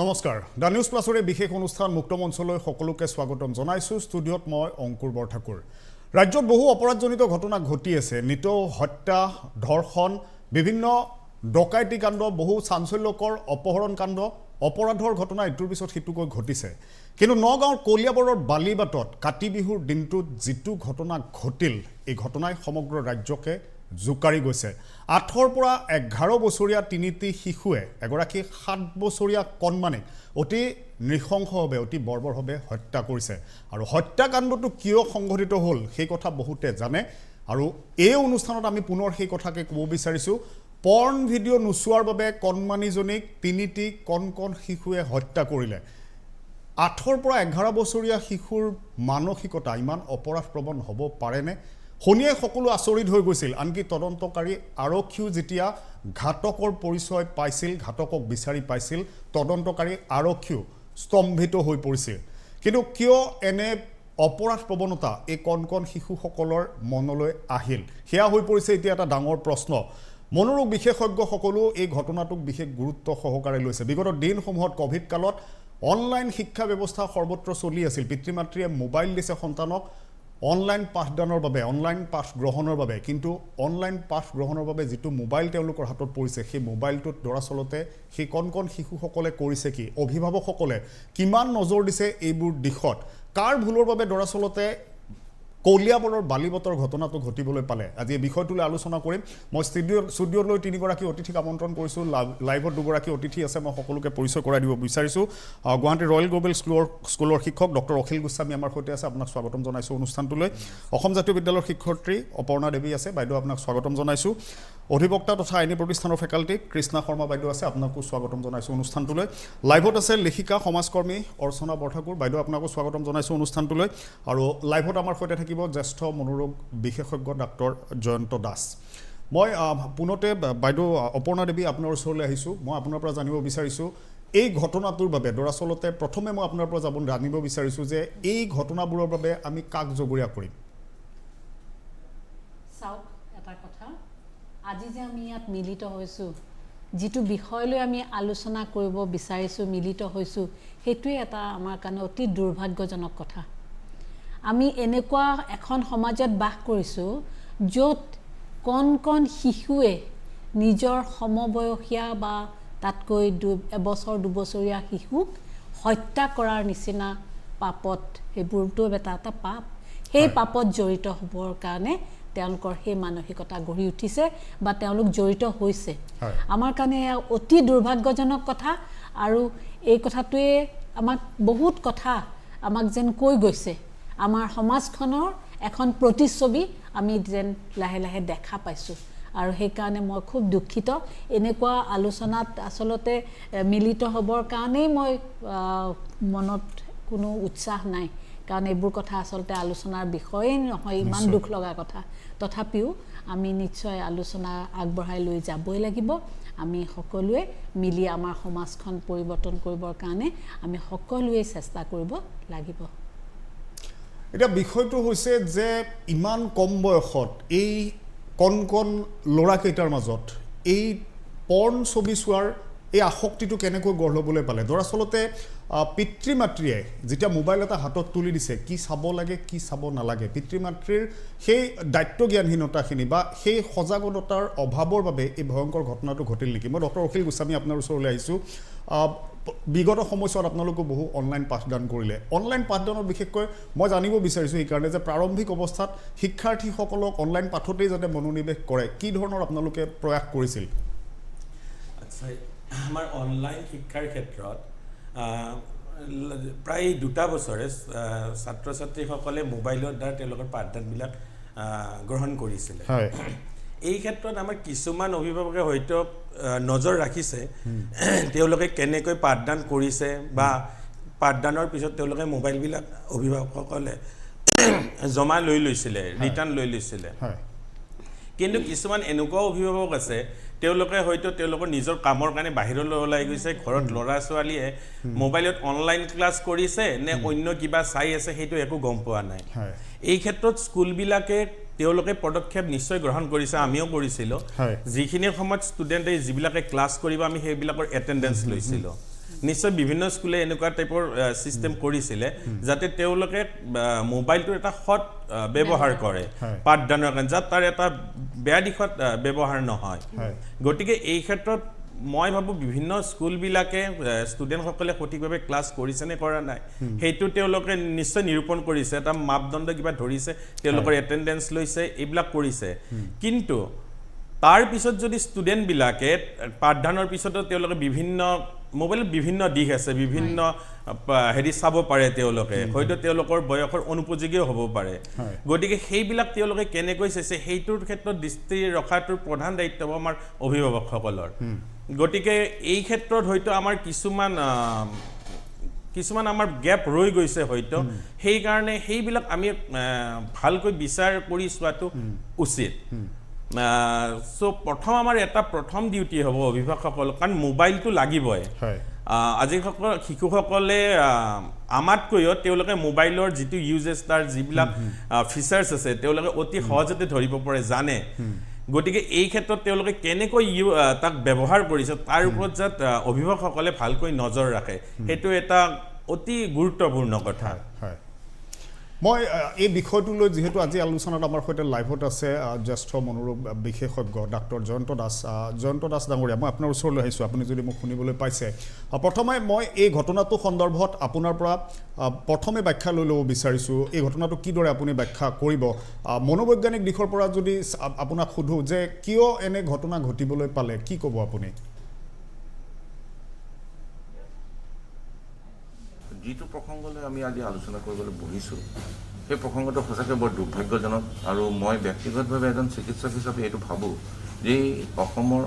নমস্কাৰ the news প্লাছৰ এই বিশেষ অনুষ্ঠান মুক্ত মঞ্চলৈ সকলোকে স্বাগতম জনাইছো ষ্টুডিঅ'ত মই অংকুৰ বৰঠাকুৰ ৰাজ্যত বহু অপৰাধজনিত ঘটনা ঘটি আছে নিতৌ হত্যা ধৰ্ষণ বিভিন্ন ডকাইতি কাণ্ড বহু চাঞ্চল্যকৰ অপহৰণ কাণ্ড অপৰাধৰ ঘটনা ইটোৰ পিছত সিটোকৈ ঘটিছে কিন্তু নগাঁৱৰ কলিয়াবৰৰ বালিবাটত কাতি বিহুৰ দিনটোত যিটো ঘটনা ঘটিল এই ঘটনাই সমগ্ৰ ৰাজ্যকে জুকাৰি গৈছে 8 পৰা 11 বছৰীয়া তিনিটি শিশুৱে এগৰাকী 7 বছৰীয়া কণমানিক অতি নৃশংসভাৱে অতি বৰ্বৰভাৱে হত্যা কৰিছে আৰু হত্যাকাণ্ডটো কিয় সংঘটিত হ'ল সেই কথা বহুতে জানে আৰু এই অনুষ্ঠানত আমি পুনৰ সেই কথাকে ক'ব বিচাৰিছো পৰ্ন ভিডিঅ' নুচুৱাৰ বাবে কণমানিজনীক তিনিটি কণ শিশুৱে হত্যা কৰিলে 8 পৰা 11 বছৰীয়া শিশুৰ মানসিকতা ইমান অপৰাধপ্ৰৱণ হ'ব পাৰেনে শুনিয়ে সকলো আচৰিত হৈ গৈছিল আনকি তদন্তকাৰী আৰক্ষীও যেতিয়া ঘাতকৰ পৰিচয় পাইছিল ঘাতকক বিচাৰি পাইছিল তদন্তকাৰী আৰক্ষীও স্তম্ভিত হৈ পৰিছিল কিন্তু কিয় এনে অপৰাধ প্ৰৱণতা এই কণ শিশুসকলৰ মনলৈ আহিল হেয়া হৈ পৰিছে এতিয়া এটা ডাঙৰ প্ৰশ্ন মনোৰোগ বিশেষজ্ঞ সকলো এই ঘটনাটোক বিশেষ গুৰুত্ব সহকাৰে লৈছে বিগত দিনসমূহত কোভিড কালত অনলাইন শিক্ষা ব্যৱস্থা সৰ্বত্ৰ চলি আছিল পিতৃ-মাতৃয়ে মোবাইল দিছে সন্তানক অনলাইন পাঠদানৰ বাবে অনলাইন পাঠ গ্ৰহণৰ বাবে কিন্তু অনলাইন পাঠ গ্ৰহণৰ বাবে যেটো মোবাইল তেওঁলোকৰ হাতত পৰিছে সেই মোবাইলটোত দৰাচলতে সেই কণ শিশুসকলে কৰিছে কি অভিভাৱকসকলে কিমান নজৰ দিছে এইবোৰ দিশত কাৰ ভুলৰ বাবে দৰাচলতে কলিয়াবৰৰ বালিবটৰ ঘটনাটো ঘটিবলৈ পালে আজি এই বিষয়টোলৈ আলোচনা কৰিম মই ষ্টুডিঅ'লৈ তিনিগৰাকী অতিথিক আমন্ত্ৰণ কৰিছো লাইভত দুগৰাকী অতিথি আছে মই সকলোকে পৰিচয় কৰাই দিব বিচাৰিছো গুৱাহাটী ৰয়েল গ্লোবেল স্কুলৰ শিক্ষক ডক্টৰ অখিল গোস্বামী আমাৰ সৈতে আছে আপোনাক স্বাগতম জনাইছো অনুষ্ঠানটোলৈ অসম জাতীয় বিদ্যালয়ৰ শিক্ষয়িত্ৰী অপৰ্ণা দেৱী আছে বাইদেউ আপোনাক স্বাগতম জনাইছো অধিবক্তা তথা আইনী প্ৰতিষ্ঠানৰ ফেকাল্টি কৃষ্ণা শৰ্মা বাইদেউ আছে আপোনাকো স্বাগতম জনাইছো অনুষ্ঠানটোলৈ লাইভত আছে লেখিকা সমাজকৰ্মী অৰ্চনা বৰঠাকুৰ বাইদেউ আপোনাকো স্বাগতম জনাইছো অনুষ্ঠানটোলৈ আৰু লাইভত আমাৰ সৈতে থাকিব জ্যেষ্ঠ মনোৰোগ বিশেষজ্ঞ ডাক্তৰ জয়ন্ত দাস মই পুনতে বাইদেউ অপৰ্ণা দেৱী আপোনাৰ ওচৰলৈ আহিছো মই আপোনাৰ পৰা জানিব বিচাৰিছো এই ঘটনাটোৰ বাবে দৰাচলতে প্ৰথমে মই আপোনাৰ পৰা জানিব বিচাৰিছো যে এই ঘটনাবোৰৰ বাবে আমি কাক জগৰীয়া কৰিম চাওক এটা কথা আজি যে আমি ইয়াত মিলিত হৈছো যেটো বিষয়লৈ আমি আলোচনা কৰিব বিচাৰিছো মিলিত হৈছো হেতুই এটা আমাৰ কাৰণে অতি দুৰ্ভাগ্যজনক কথা আমি এনেকুৱা এখন সমাজত বাস কৰিছো য'ত কণ শিশুৱে নিজৰ সমবয়সীয়া বা তাতকৈ এবছৰ দুবছৰীয়া শিশুক হত্যা কৰাৰ নিচিনা পাপত হেবোৰটো এটা পাপ সেই পাপত জড়িত হ'বৰ কাৰণে তেওঁলোকৰ সেই মানসিকতা গঢ়ি উঠিছে বা তেওঁলোক জড়িত হৈছে আমাৰ কাৰণে অতি দুৰ্ভাগ্যজনক কথা আৰু এই কথাটোৱে আমাক বহুত কথা আমাক যেন কৈ গৈছে আমাৰ সমাজখনৰ এখন প্ৰতিচ্ছবি আমি যেন লাহে লাহে দেখা পাইছো আৰু সেই কাৰণে মই খুব দুখিত এনেকুৱা আলোচনাত আসলতে মিলিত হ'বৰ কাৰণে মই মনত কোনো উৎসাহ নাই কাৰণ এইবোৰ কথা আসলতে আলোচনাৰ বিষয়ে নহয় ইমান দুখ লগা কথা তথাপিও আমি নিশ্চয় আলোচনা আগবঢ়াই লৈ যাবই লাগিব আমি সকলোৱে মিলি আমাৰ সমাজখন পৰিৱৰ্তন কৰিবৰ কাৰণে আমি সকলোৱে চেষ্টা কৰিব লাগিব এটা বিষয়টো হৈছে যে ইমান কম বয়সত এই কণ ল'ৰা কেইটাৰ মাজত এই পৰ্ন ছবি চোৱাৰ এই আসক্তিটো কেনেকৈ গঢ় ল'বলৈ পালে দৰাচলতে পিতৃ-মাতৃয়ে যেতিয়া মোবাইল এটা হাতত তুলি দিছে কি চাব লাগে কি চাব নালাগে পিতৃ-মাতৃৰ সেই দায়িত্ব জ্ঞানহীনতাখিনি বা সেই সজাগতাৰ অভাৱৰ বাবে এই ভয়ংকৰ ঘটনাটো ঘটিল নেকি মই ডক্টৰ অখিল গোস্বামী আপোনাৰ ওচৰলৈ আহিছোঁ বিগত সময়ছোৱাত আপোনালোকে বহু অনলাইন পাঠদান কৰিলে অনলাইন পাঠদানত বিশেষকৈ মই জানিব বিচাৰিছোঁ এইকাৰণে যে প্ৰাৰম্ভিক অৱস্থাত শিক্ষাৰ্থীসকলক অনলাইন পাঠতেই যাতে মনোনিৱেশ কৰে কি ধৰণৰ আপোনালোকে প্ৰয়াস কৰিছিল আচ্ছা আমাৰ অনলাইন শিক্ষাৰ ক্ষেত্ৰত প্ৰায় 2 বছৰে ছাত্ৰ ছাত্ৰীসকলে মোবাইলৰ দ্বাৰা তেওঁলোকৰ পাঠদানবিলাক গ্ৰহণ কৰিছিল এই ক্ষেত্ৰত আমাৰ কিছুমান অভিভাৱকে হয়তো নজৰ ৰাখিছে তেওঁলোকে কেনেকৈ পাঠদান কৰিছে বা পাঠদানৰ পিছত তেওঁলোকে মোবাইলবিলাক অভিভাৱকসকলে জমা লৈ লৈছিলে ৰিটাৰ্ণ লৈ লৈছিলে কিন্তু কিছুমান এনেকুৱা অভিভাৱক আছে তেওঁলোকে হয়তো তেওঁলোকৰ নিজৰ কামৰ কাৰণে বাহিৰলৈ ওলাই গৈছে ঘৰত ল'ৰা ছোৱালীয়ে মোবাইলত অনলাইন ক্লাছ কৰিছে নে অন্য কিবা চাই আছে সেইটো একো গম পোৱা নাই এই ক্ষেত্ৰত স্কুলবিলাকে তেওঁলোকে পদক্ষেপ নিশ্চয় গ্ৰহণ কৰিছে আমিও কৰিছিলো যিখিনি সময়ত ষ্টুডেণ্টে যিবিলাকে ক্লাছ কৰিব আমি সেইবিলাকৰ এটেন্ডেন্স লৈছিলো নিশ্চয় বিভিন্ন স্কুলে এনেকুৱা টাইপৰ সিস্টেম কৰিছিলে যাতে তেওঁলোকে মোবাইলটোৰ এটা সৎ ব্যৱহাৰ কৰে পাঠদানৰ কাৰণে যাতে তাৰ এটা বেয়া দিশত ব্যৱহাৰ নহয় গতিকে এই ক্ষেত্ৰত মই ভাবো বিভিন্ন স্কুলবিলাকে ষ্টুডেণ্টসকলে সঠিকভাৱে ক্লাছ কৰিছে নে কৰা নাই সেইটো তেওঁলোকে নিশ্চয় নিৰূপণ কৰিছে এটা মাপদণ্ড কিবা ধৰিছে তেওঁলোকৰ এটেণ্ডেন্স লৈছে এইবিলাক কৰিছে কিন্তু তাৰ পিছত যদি ষ্টুডেণ্টবিলাকে পাঠদানৰ পিছতো তেওঁলোকে বিভিন্ন মোবাইলত বিভিন্ন দিশ আছে বিভিন্ন হেৰি চাব পাৰে তেওঁলোকে হয়তো তেওঁলোকৰ বয়সৰ অনুপযোগীও হ'ব পাৰে গতিকে সেইবিলাক তেওঁলোকে কেনেকৈ চাইছে সেইটোৰ ক্ষেত্ৰত দৃষ্টি ৰখাটোৰ প্ৰধান দায়িত্ব হ'ব আমাৰ অভিভাৱকসকলৰ গতিকে এই ক্ষেত্ৰত হয়তো আমাৰ কিছুমান আমাৰ গ্যাপ ৰৈ গৈছে হয়তো সেই কাৰণে সেইবিলাক আমি ভালকৈ বিচাৰ কৰি চোৱাটো উচিত সো প্ৰথম আমাৰ এটা প্ৰথম ডিউটি হ'ব অভিভাৱকসকল কাৰণ মোবাইলটো লাগিবই আজি শিশুসকলে আমাতকৈও তেওঁলোকে মোবাইলৰ যিটো ইউজেছ তাৰ যিবিলাক ফিচাৰ্ছ আছে তেওঁলোকে অতি সহজতে ধৰিব পাৰে জানে গতিকে এই ক্ষেত্ৰত তেওঁলোকে কেনেকৈ তাক ব্যৱহাৰ কৰিছে তাৰ ওপৰত যাত অভিভাৱকসকলে ভালকৈ নজৰ ৰাখে সেইটো এটা অতি গুৰুত্বপূৰ্ণ কথা মই এই বিষয়টোলৈ যেহেতু আজি আলোচনাত আমাৰ সৈতে লাইভত আছে জ্যেষ্ঠ মনোৰোগ বিশেষজ্ঞ ডাক্তৰ জয়ন্ত দাস ডাঙৰীয়া মই আপোনাৰ ওচৰলৈ আহিছোঁ আপুনি যদি মোক শুনিবলৈ পাইছে প্ৰথমে মই এই ঘটনাটো সন্দৰ্ভত আপোনাৰ পৰা প্ৰথমে ব্যাখ্যা লৈ ল'ব বিচাৰিছোঁ এই ঘটনাটো কিদৰে আপুনি ব্যাখ্যা কৰিব মনোবৈজ্ঞানিক দিশৰ পৰা যদি আপোনাক সোধোঁ যে কিয় এনে ঘটনা ঘটিবলৈ পালে কি ক'ব আপুনি যিটো প্ৰসংগলৈ আমি আজি আলোচনা কৰিবলৈ বহিছোঁ সেই প্ৰসংগটো সঁচাকৈ বৰ দুৰ্ভাগ্যজনক আৰু মই ব্যক্তিগতভাৱে এজন চিকিৎসক হিচাপে এইটো ভাবোঁ যে অসমৰ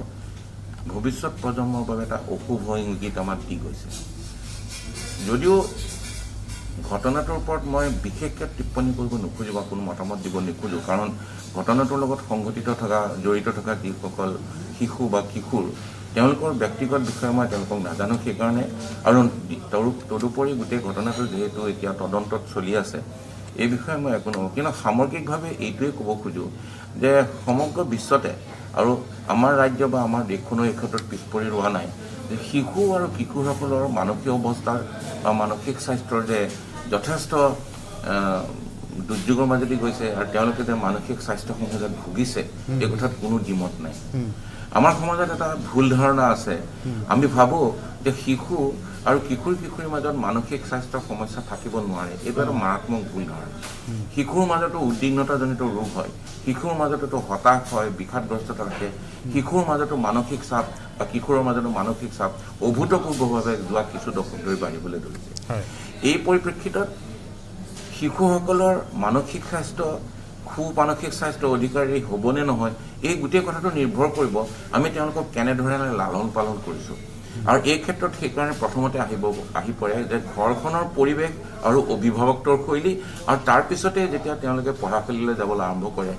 ভৱিষ্যত প্ৰজন্মৰ বাবে এটা অশুভ ইংগিত আমাক দি গৈছে যদিও ঘটনাটোৰ ওপৰত মই বিশেষকৈ টিপ্পনী কৰিব নোখোজোঁ বা কোনো মতামত দিব নোখোজোঁ কাৰণ ঘটনাটোৰ লগত সংঘটিত থকা জড়িত থকা যিসকল শিশু বা কিশোৰ তেওঁলোকৰ ব্যক্তিগত বিষয়ে মই তেওঁলোকক নাজানো সেইকাৰণে আৰু তদুপৰি গোটেই ঘটনাটো যিহেতু এতিয়া তদন্তত চলি আছে এই বিষয়ে মই একো নকওঁ কিন্তু সামগ্ৰিকভাৱে এইটোৱে ক'ব খোজোঁ যে সমগ্ৰ বিশ্বতে আৰু আমাৰ ৰাজ্য বা আমাৰ দেশখনো এই ক্ষেত্ৰত পিছ পৰি ৰোৱা নাই যে শিশু আৰু কিশোৰসকলৰ মানসিক অৱস্থাৰ বা মানসিক স্বাস্থ্যৰ যে যথেষ্ট দুৰ্যোগৰ মাজেদি গৈছে আৰু তেওঁলোকে যে মানসিক স্বাস্থ্য সংকটত ভুগিছে এই কথাত কোনো দ্বিমত নাই আমাৰ সমাজত এটা ভুল ধাৰণা আছে আমি ভাবোঁ যে শিশু আৰু কিশোৰীৰ মাজত মানসিক স্বাস্থ্যৰ সমস্যা থাকিব নোৱাৰে এইটো এটা মাৰাত্মক ভুল ধাৰণা শিশুৰ মাজতো উদ্বিগ্নতাজনিত ৰোগ হয় শিশুৰ মাজতো হতাশ হয় বিষাদগ্ৰস্ততা থাকে শিশুৰ মাজতো মানসিক চাপ বা কিশোৰৰ মাজতো মানসিক চাপ অভূতপূৰ্বভাৱে যোৱা কিছু দশক ধৰি বাঢ়িবলৈ ধৰিছে এই পৰিপ্ৰেক্ষিতত শিশুসকলৰ মানসিক স্বাস্থ্য মানসিক স্বাস্থ্য অধিকাৰী হ'বনে নহয় এই গোটেই কথাটো নিৰ্ভৰ কৰিব আমি তেওঁলোকক কেনেধৰণে লালন পালন কৰিছোঁ আৰু এই ক্ষেত্ৰত সেইকাৰণে প্ৰথমতে আহি পৰে যে ঘৰখনৰ পৰিৱেশ আৰু অভিভাৱকৰ শৈলী আৰু তাৰ পিছতে যেতিয়া তেওঁলোকে পঢ়াশালীলৈ যাবলৈ আৰম্ভ কৰে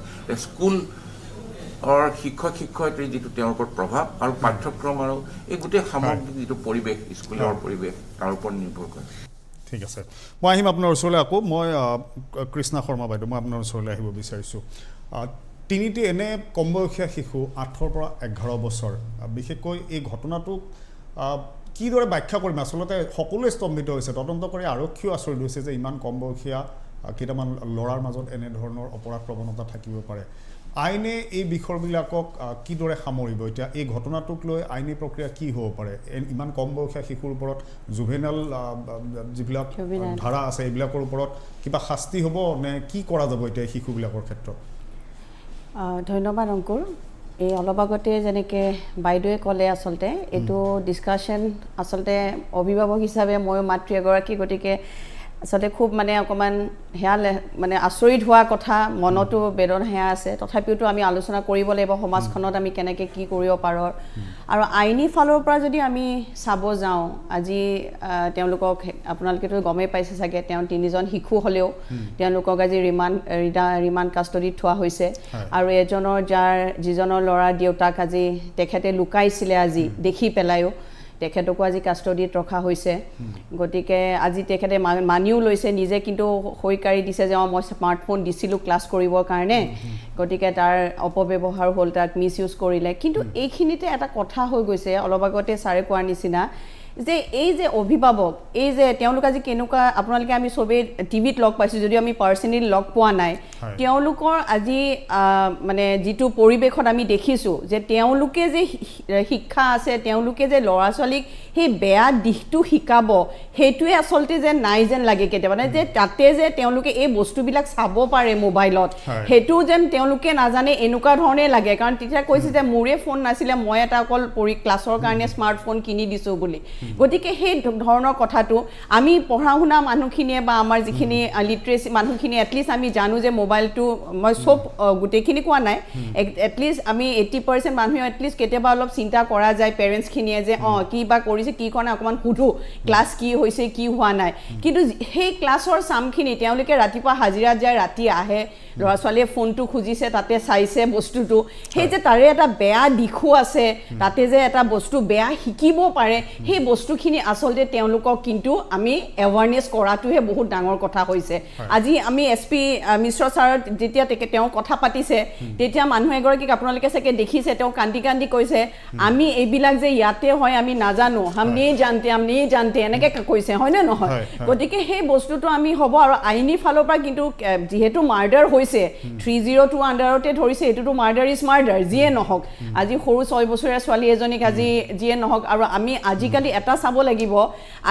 স্কুল শিক্ষক শিক্ষয়িত্ৰীৰ যিটো তেওঁৰ ওপৰত প্ৰভাৱ আৰু পাঠ্যক্ৰম আৰু এই গোটেই সামগ্ৰিক যিটো পৰিৱেশ স্কুলৰ পৰিৱেশ তাৰ ওপৰত নিৰ্ভৰ কৰে ঠিক আছে মই আহিম আপোনাৰ ওচৰলৈ আকৌ মই কৃষ্ণা শৰ্মা বাইদেউ মই আপোনাৰ ওচৰলৈ আহিব বিচাৰিছোঁ তিনিটি এনে কম বয়সীয়া শিশু 8 পৰা 11 বছৰ বিশেষকৈ এই ঘটনাটোক কিদৰে ব্যাখ্যা কৰিম আচলতে সকলোৱে স্তম্ভিত হৈছে তদন্তকাৰী আৰক্ষীও আচৰিত হৈছে যে ইমান কম বয়সীয়া কেইটামান ল'ৰাৰ মাজত এনেধৰণৰ অপৰাধ প্ৰৱণতা থাকিব পাৰে আইনে এই বিষয়বিলাকক কিদৰে সামৰিব এতিয়া এই ঘটনাটোক লৈ আইনী প্ৰক্ৰিয়া কি হ'ব পাৰে ইমান কম বয়সীয়া শিশুৰ ওপৰত জুভেনাল যিবিলাক ধাৰা আছে এইবিলাকৰ ওপৰত কিবা শাস্তি হ'ব নে কি কৰা যাব এতিয়া শিশুবিলাকৰ ক্ষেত্ৰত ধন্যবাদ অংকুৰ এই অলপ আগতে যেনেকৈ বাইদেৱে ক'লে আচলতে এইটো ডিছকাশ্যন আচলতে অভিভাৱক হিচাপে মই মাতৃ এগৰাকী গতিকে আচলতে খুব মানে অকণমান সেয়া মানে আচৰিত হোৱা কথা মনতো বেদনা সেয়া আছে তথাপিওতো আমি আলোচনা কৰিব লাগিব সমাজখনত আমি কেনেকৈ কি কৰিব পাৰোঁ আৰু আইনী ফালৰ পৰা যদি আমি চাব যাওঁ আজি তেওঁলোকক আপোনালোকেতো গমেই পাইছে চাগে তেওঁ 3জন শিশু হ'লেও তেওঁলোকক আজি ৰিমাণ্ড কাষ্টডিত থোৱা হৈছে আৰু এজনৰ যিজনৰ ল'ৰাৰ দেউতাক আজি তেখেতে লুকাইছিলে আজি দেখি পেলায়ো তেখেতকো আজি কাষ্টডিত ৰখা হৈছে গতিকে আজি তেখেতে মানিও লৈছে নিজে কিন্তু সৈকাৰি দিছে যে মই স্মাৰ্টফোন দিছিলোঁ ক্লাছ কৰিবৰ কাৰণে গতিকে তাৰ অপব্যৱহাৰ হ'ল তাক মিছ ইউজ কৰিলে কিন্তু এইখিনিতে এটা কথা হৈ গৈছে অলপ আগতে ছাৰে কোৱাৰ নিচিনা যে এই যে অভিভাৱক এই যে তেওঁলোক আজি কেনেকুৱা আপোনালোকে আমি সবে টিভিত লগ পাইছোঁ যদি আমি পাৰ্চনেলি লগ পোৱা নাই তেওঁলোকৰ আজি মানে যিটো পৰিৱেশত আমি দেখিছোঁ যে তেওঁলোকে যে শিক্ষা আছে তেওঁলোকে যে ল'ৰা ছোৱালীক সেই বেয়া দিশটো শিকাব সেইটোৱে আচলতে যে নাই যেন লাগে কেতিয়াবা মানে যে তাতে যে তেওঁলোকে এই বস্তুবিলাক চাব পাৰে মোবাইলত সেইটো যেন তেওঁলোকে নাজানে এনেকুৱা ধৰণে লাগে কাৰণ তেতিয়া কৈছে যে মোৰে ফোন নাছিলে মই এটা অকল ক্লাছৰ কাৰণে স্মাৰ্টফোন কিনি দিছোঁ বুলি গতিকে সেই ধৰণৰ কথাটো আমি পঢ়া শুনা মানুহখিনিয়ে বা আমাৰ যিখিনি লিটাৰেচি মানুহখিনি এটলিষ্ট আমি জানো যে মোবাইলটো মই সব গোটেইখিনি কোৱা নাই এটলিষ্ট আমি 80% মানুহে এটলিষ্ট কেতিয়াবা অলপ চিন্তা কৰা যায় পেৰেণ্টছখিনিয়ে যে কি বা কৰিছে কি কৰা নাই অকণমান সুধো ক্লাছ কি হৈছে কি হোৱা নাই কিন্তু সেই ক্লাছৰ চামখিনি তেওঁলোকে ৰাতিপুৱা হাজিৰাত যায় ৰাতি আহে ল'ৰা ছোৱালীয়ে ফোনটো খুজিছে তাতে চাইছে বস্তুটো সেই যে তাৰে এটা বেয়া দিশো আছে তাতে যে এটা বস্তু বেয়া শিকিব পাৰে সেই বস্তুখিনি আচলতে তেওঁলোকক কিন্তু আমি এৱাৰনেছ কৰাটোহে বহুত ডাঙৰ কথা হৈছে আজি আমি এছপি মিশ্ৰ ছাৰত যেতিয়া তেওঁ কথা পাতিছে তেতিয়া মানুহ এগৰাকীক আপোনালোকে চাগে দেখিছে তেওঁ কান্দি কান্দি কৈছে আমি এইবিলাক যে ইয়াতে হয় আমি নাজানো আমি জানতে এনেকৈ কৈছে হয়নে নহয় গতিকে সেই বস্তুটো আমি হ'ব আৰু আইনী ফালৰ পৰা কিন্তু যিহেতু মাৰ্ডাৰ হৈছে 302 আণ্ডাৰতে ধৰিছে এইটোতো মাৰ্ডাৰ ইজ মাৰ্ডাৰ যিয়ে নহওক আজি সৰু 6 বছৰীয়া ছোৱালী এজনীক আজি যিয়ে নহওক আৰু আমি আজিকালি এটা চাব লাগিব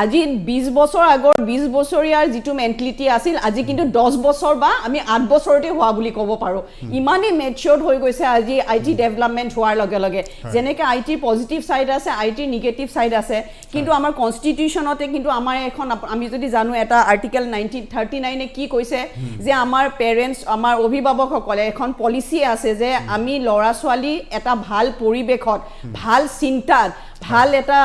আজি 20 বছৰ আগৰ 20 বছৰীয়াৰ যিটো মেণ্টেলিটি আছিল আজি কিন্তু 10 বছৰ বা আমি 8 বছৰতে হোৱা বুলি ক'ব পাৰোঁ ইমানেই মেচিয়ৰ্ড হৈ গৈছে আজি আইটি ডেভেলপমেণ্ট হোৱাৰ লগে লগে যেনেকৈ আইটিৰ পজিটিভ ছাইড আছে আইটিৰ নিগেটিভ ছাইড আছে কিন্তু আমাৰ কনষ্টিটিউশ্যনতে কিন্তু আমাৰ এখন আমি যদি জানো এটা আৰ্টিকেল 1939 কি কৈছে যে আমাৰ পেৰেণ্টছ আমাৰ অভিভাৱকসকলে এখন পলিচি আছে যে আমি ল'ৰা ছোৱালী এটা ভাল পৰিৱেশত ভাল চিন্তাত ভাল এটা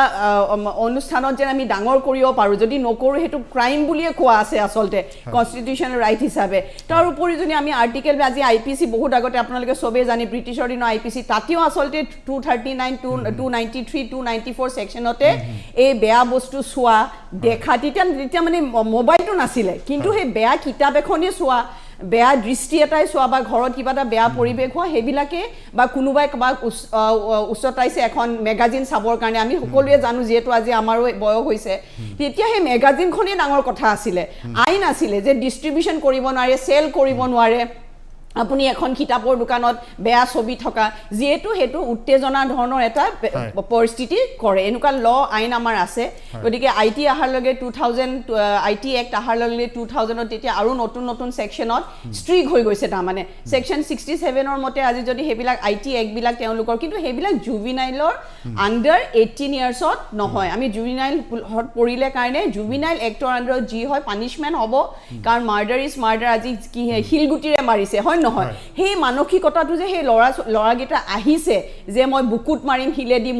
অনুষ্ঠানত যেন আমি ডাঙৰ কৰিব পাৰোঁ যদি নকৰোঁ সেইটো ক্ৰাইম বুলিয়ে কোৱা আছে আচলতে কনষ্টিটিউশ্যনেল ৰাইট হিচাপে তাৰ উপৰি যদি আমি আৰ্টিকেল আজি IPC বহুত আগতে আপোনালোকে চবেই জানি ব্ৰিটিছৰ দিনৰ IPC তাতেও আচলতে 239 293 294 ছেকশ্যনতে এই বেয়া বস্তু চোৱা দেখা তেতিয়া মানে মোবাইলটো নাছিলে কিন্তু সেই বেয়া কিতাপ এখনেই চোৱা বেয়া দৃষ্টি এটাই চোৱা বা ঘৰত কিবা এটা বেয়া পৰিৱেশ হোৱা সেইবিলাকে বা কোনোবাই কাৰোবাক উচ্চতাইছে এখন মেগাজিন চাবৰ কাৰণে আমি সকলোৱে জানো যিহেতু আজি আমাৰো বয়স হৈছে তেতিয়া সেই মেগাজিনখনেই ডাঙৰ কথা আছিলে আইন আছিলে যে ডিষ্ট্ৰিবিউশ্যন কৰিব নোৱাৰে চেল কৰিব নোৱাৰে আপুনি এখন কিতাপৰ দোকানত বেয়া ছবি থকা যেহেতু হেতু উত্তেজনা ধৰণৰ এটা পৰিস্থিতি কৰে এনেকুৱা ল আইন আমাৰ আছে গতিকে আইটি আহাৰ লগে 2000 আইটি এক্ট আহাৰ লগে 2000 তেতিয়া আৰু নতুন নতুন সেকশনত ষ্ট্ৰিক হৈ গৈছে তাৰ মানে সেকশন 67 মতে আজি যদি হেবিলাক আইটি এক্ট বিলাক তেওঁলোকৰ কিন্তু হেবিলাক জুভিনাইলৰ আন্ডাৰ 18 ইয়াৰ্ছত নহয় আমি জুভিনাইল হট পৰিলে কাৰণে জুভিনাইল এক্টৰ আন্ডাৰ জি হয় পানিশমেন্ট হ'ব কাৰণ মাৰ্ডাৰ ইজ মাৰ্ডাৰ আজি কি হিলগুটিৰে মাৰিছে হয় নহয় সেই মানসিকতাটো যে সেই লৰাগিটা আহিছে যে মই বুকুত মাৰিম হিলেদি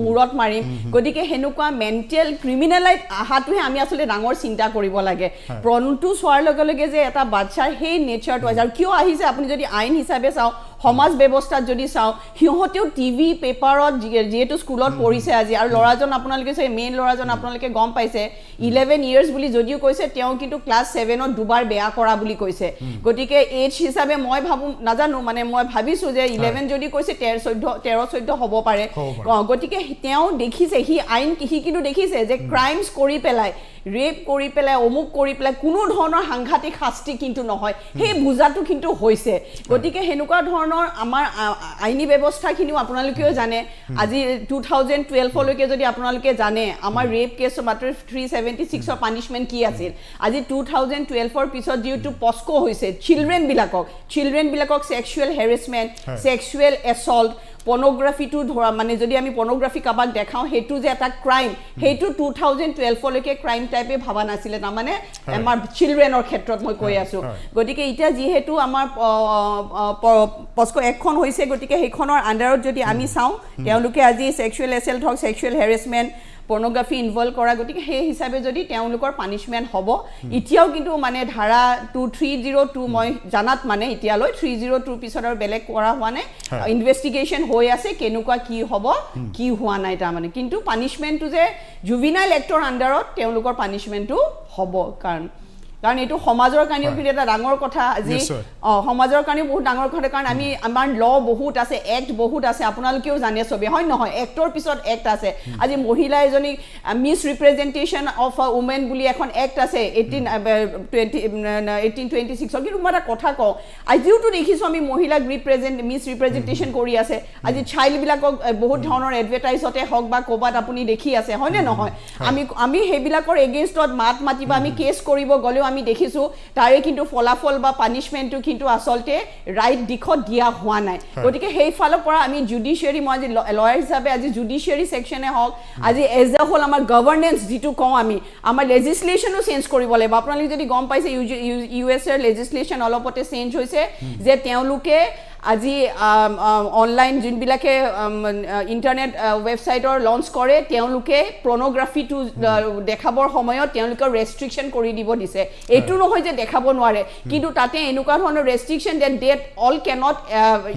মূৰত মাৰিম গতিকে হেনুকা মেন্টাল ক্ৰিমিনেলাইট আহাটোহে আমি আসলে ডাঙৰ চিন্তা কৰিব লাগে প্ৰণটো সোৱাৰ লগে লগে যে এটা বাচ্চাৰ সেই নেচাৰটো আছে আৰু কিয় আহিছে আপুনি যদি আইন হিচাপে চাও সমাজ ব্যৱস্থাত যদি চাও হিহঁতেও টিভি পেপাৰত যেহেতু স্কুলত পঢ়িছে আজি আৰু লৰাজন আপোনালোকে চাই মেইন লৰাজন আপোনালোকে গম পাইছে 11 ইয়াৰ্স বুলি যদিও কৈছে তেওঁ কিন্তু ক্লাছ 7ত দুবাৰ বেয়া কৰা বুলি কৈছে গতিকে এজ হিচাপে মই ভাবো নাজানো মানে মই ভাবিছো যে 11 যদি কৈছে 13 14 হ'ব পাৰে গতিকে তেওঁ দেখিছে হি আইন কি কিন্তু দেখিছে যে ক্ৰাইমছ কৰি পেলাই ৰেপ কৰি পেলাই অমুক কৰি পেলাই কোনো ধৰণৰ সাংঘাতিক শাস্তি কিন্তু নহয় সেই বুজাটো কিন্তু হৈছে গতিকে হেনুকা ধৰণৰ আমাৰ আইনী ব্যৱস্থাখিনিও আপোনালোকেও জানে আজি 2012 লৈকে যদি আপোনালোকে জানে আমাৰ ৰেপ কেছ মাত্ৰ 376 ৰ পানিশমেন্ট কি আছিল আজি 2012 ৰ পিছত যেটো পস্কো হৈছে চিলড্ৰেন বিলাকক sexual হেৰাসমেন্ট sexual assault pornography to dhora mane jodi ami pornography kabak dekhao hetu je eta crime hetu 2012 লৈকে crime type e bhaba nasile na mane amar children or khetrot moi koi asu gotike ita ji hetu amar posko ekkhon hoise gotike hekhonor underot jodi ami sao teuluke aji sexual assault hok sexual harassment pornography involve kora gotike he hisabe jodi teulukor punishment hobo itiao kintu mane dhara 2302 moi janat mane itialoi 302 pisodor belek kora hwa nai investigation hoi ase kenuka ki hobo ki hwa nai ta mane kintu punishment tu je juvenile actor underot teulukor punishment tu hobo karon কাৰণ এইটো সমাজৰ কাৰণেও কিন্তু এটা ডাঙৰ কথা আজি সমাজৰ কাৰণেও বহুত ডাঙৰ কথা কাৰণ আমি আমাৰ ল বহুত আছে এক্ট বহুত আছে আপোনালোকেও জানে চবে হয় নহয় এক্টৰ পিছত এক্ট আছে আজি মহিলা এজনী miss representation of a women বুলি এখন এক্ট আছে 1826 কিন্তু মই এটা কথা কওঁ আজিওতো দেখিছোঁ আমি মহিলাক মিছ ৰিপ্ৰেজেণ্টেশ্যন কৰি আছে আজি চাইল্ডবিলাকক বহুত ধৰণৰ এডভাৰটাইজতে হওক বা ক'ৰবাত আপুনি দেখি আছে হয়নে নহয় আমি সেইবিলাকৰ এগেইনষ্টত মাত মাতিব আমি কেছ কৰিব গ'লেও আমি দেখিছোঁ তাৰে কিন্তু ফলাফল বা পানিছমেণ্টটো কিন্তু আচলতে ৰাইট দিশত দিয়া হোৱা নাই গতিকে সেই ফালৰ পৰা আমি জুডিচিয়াৰী মই আজি লয়াৰ হিচাপে আজি জুডিচিয়াৰী ছেকশ্যনে হওক আজি এজ এ হোল আমাৰ গভৰ্নেন্স যিটো কওঁ আমি আমাৰ লেজিছলেশ্যনো চেঞ্জ কৰিব লাগিব আপোনালোকে যদি গম পাইছে USA লেজিছলেশ্যন অলপতে চেঞ্জ হৈছে যে তেওঁলোকে আজি অনলাইন যোনবিলাকে ইণ্টাৰনেট ৱেবছাইটৰ লঞ্চ কৰে তেওঁলোকে পৰ্নোগ্ৰাফিটো দেখাবৰ সময়ত তেওঁলোকৰ ৰেষ্ট্ৰিকশ্যন কৰি দিব দিছে এইটো নহয় যে দেখাব নোৱাৰে কিন্তু তাতে এনেকুৱা ধৰণৰ restriction that all cannot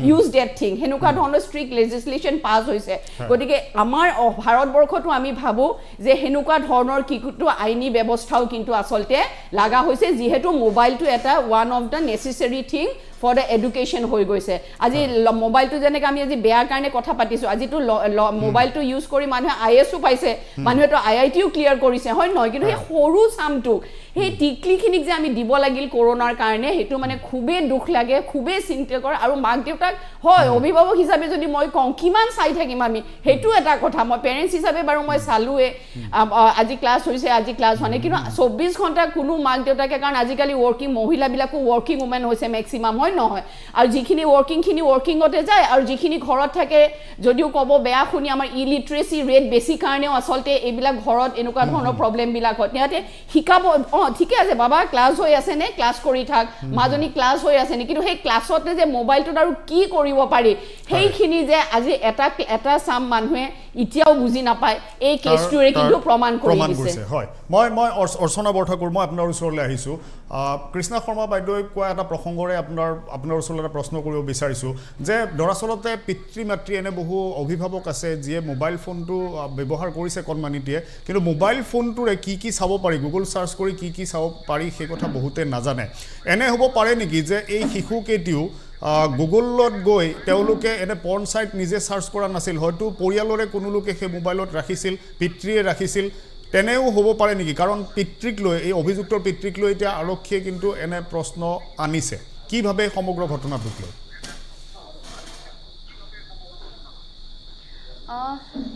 use that thing সেনেকুৱা ধৰণৰ ষ্ট্ৰিক্ট লেজিছলেশ্যন পাছ হৈছে গতিকে আমাৰ ভাৰতবৰ্ষতো আমি ভাবোঁ যে সেনেকুৱা ধৰণৰ কিন্তু আইনী ব্যৱস্থাও কিন্তু আচলতে লগা হৈছে যিহেতু মোবাইলটো এটা one of the necessary thing for the education হৈ গৈছে আজি মোবাইলটো যেনেকৈ আমি আজি বেয়াৰ কাৰণে কথা পাতিছোঁ আজিতো মোবাইলটো ইউজ কৰি মানুহে IASও পাইছে মানুহেতো IITও ক্লিয়াৰ কৰিছে হয় নহয় কিন্তু সেই সৰু চামটোক সেই টিকলিখিনিক যে আমি দিব লাগিল কৰোণাৰ কাৰণে সেইটো মানে খুবেই দুখ লাগে খুবেই চিন্তাকৰ আৰু মাক দেউতাক হয় অভিভাৱক হিচাপে যদি মই কওঁ কিমান চাই থাকিম আমি সেইটো এটা কথা মই পেৰেণ্টছ হিচাপে বাৰু মই চালোৱে আজি ক্লাছ হৈছে আজি ক্লাছ হোৱা নাই কিন্তু 24 ঘণ্টা কোনো মাক দেউতাকে কাৰণ আজিকালি ৱৰ্কিং মহিলাবিলাকো ৱৰ্কিং উমেন হৈছে মেক্সিমাম হয় নহয় আৰু যিখিনি ৱৰ্কিঙতে যায় আৰু যিখিনি ঘৰত থাকে যদিও ক'ব বেয়া শুনি আমাৰ ইলিটাৰেচি ৰেট বেছি কাৰণেও আচলতে এইবিলাক ঘৰত এনেকুৱা ধৰণৰ প্ৰব্লেমবিলাক হয় সিহঁতে শিকাব ঠিকে আছে বাবা ক্লাছ হৈ আছে নে ক্লাছ কৰি থাক মাজনী ক্লাছ হৈ আছে নে কিন্তু সেই ক্লাছতে যে মোবাইলটোত আৰু কি কৰিব পাৰি সেইখিনি যে আজি এটা চাম মানুহে এতিয়াও বুজি নাপায় এই কেছটোৰে কিন্তু প্ৰমাণ কৰি দিছে হয় মই অৰ্চনা বৰঠাকুৰ মই আপোনাৰ ওচৰলৈ আহিছোঁ কৃষ্ণা শৰ্মা বাইদেৱে কোৱা এটা প্ৰসংগৰে আপোনাৰ ওচৰলৈ এটা প্ৰশ্ন কৰিব বিচাৰিছোঁ যে দৰাচলতে পিতৃ মাতৃ এনে বহু অভিভাৱক আছে যিয়ে মোবাইল ফোনটো ব্যৱহাৰ কৰিছে কণমানিটিয়ে কিন্তু মোবাইল ফোনটোৰে কি চাব পাৰি গুগল চাৰ্চ কৰি কি চাব পাৰি সেই কথা বহুতে নাজানে এনে হ'ব পাৰে নেকি যে এই শিশুকেইটিও গুগলত গৈ তেওঁলোকে এনে পৰ্ন চাইট নিজে চাৰ্চ কৰা নাছিল হয়তো পৰিয়ালৰে কোনো লোকে সেই মোবাইলত ৰাখিছিল পিতৃয়ে ৰাখিছিল তেনেও হ'ব পাৰে নেকি কাৰণ পিতৃক লৈ এই অভিযুক্তৰ পিতৃক লৈ এতিয়া আৰক্ষীয়ে কিন্তু এনে প্ৰশ্ন আনিছে কি ভাবে সমগ্ৰ ঘটনাটোক লৈ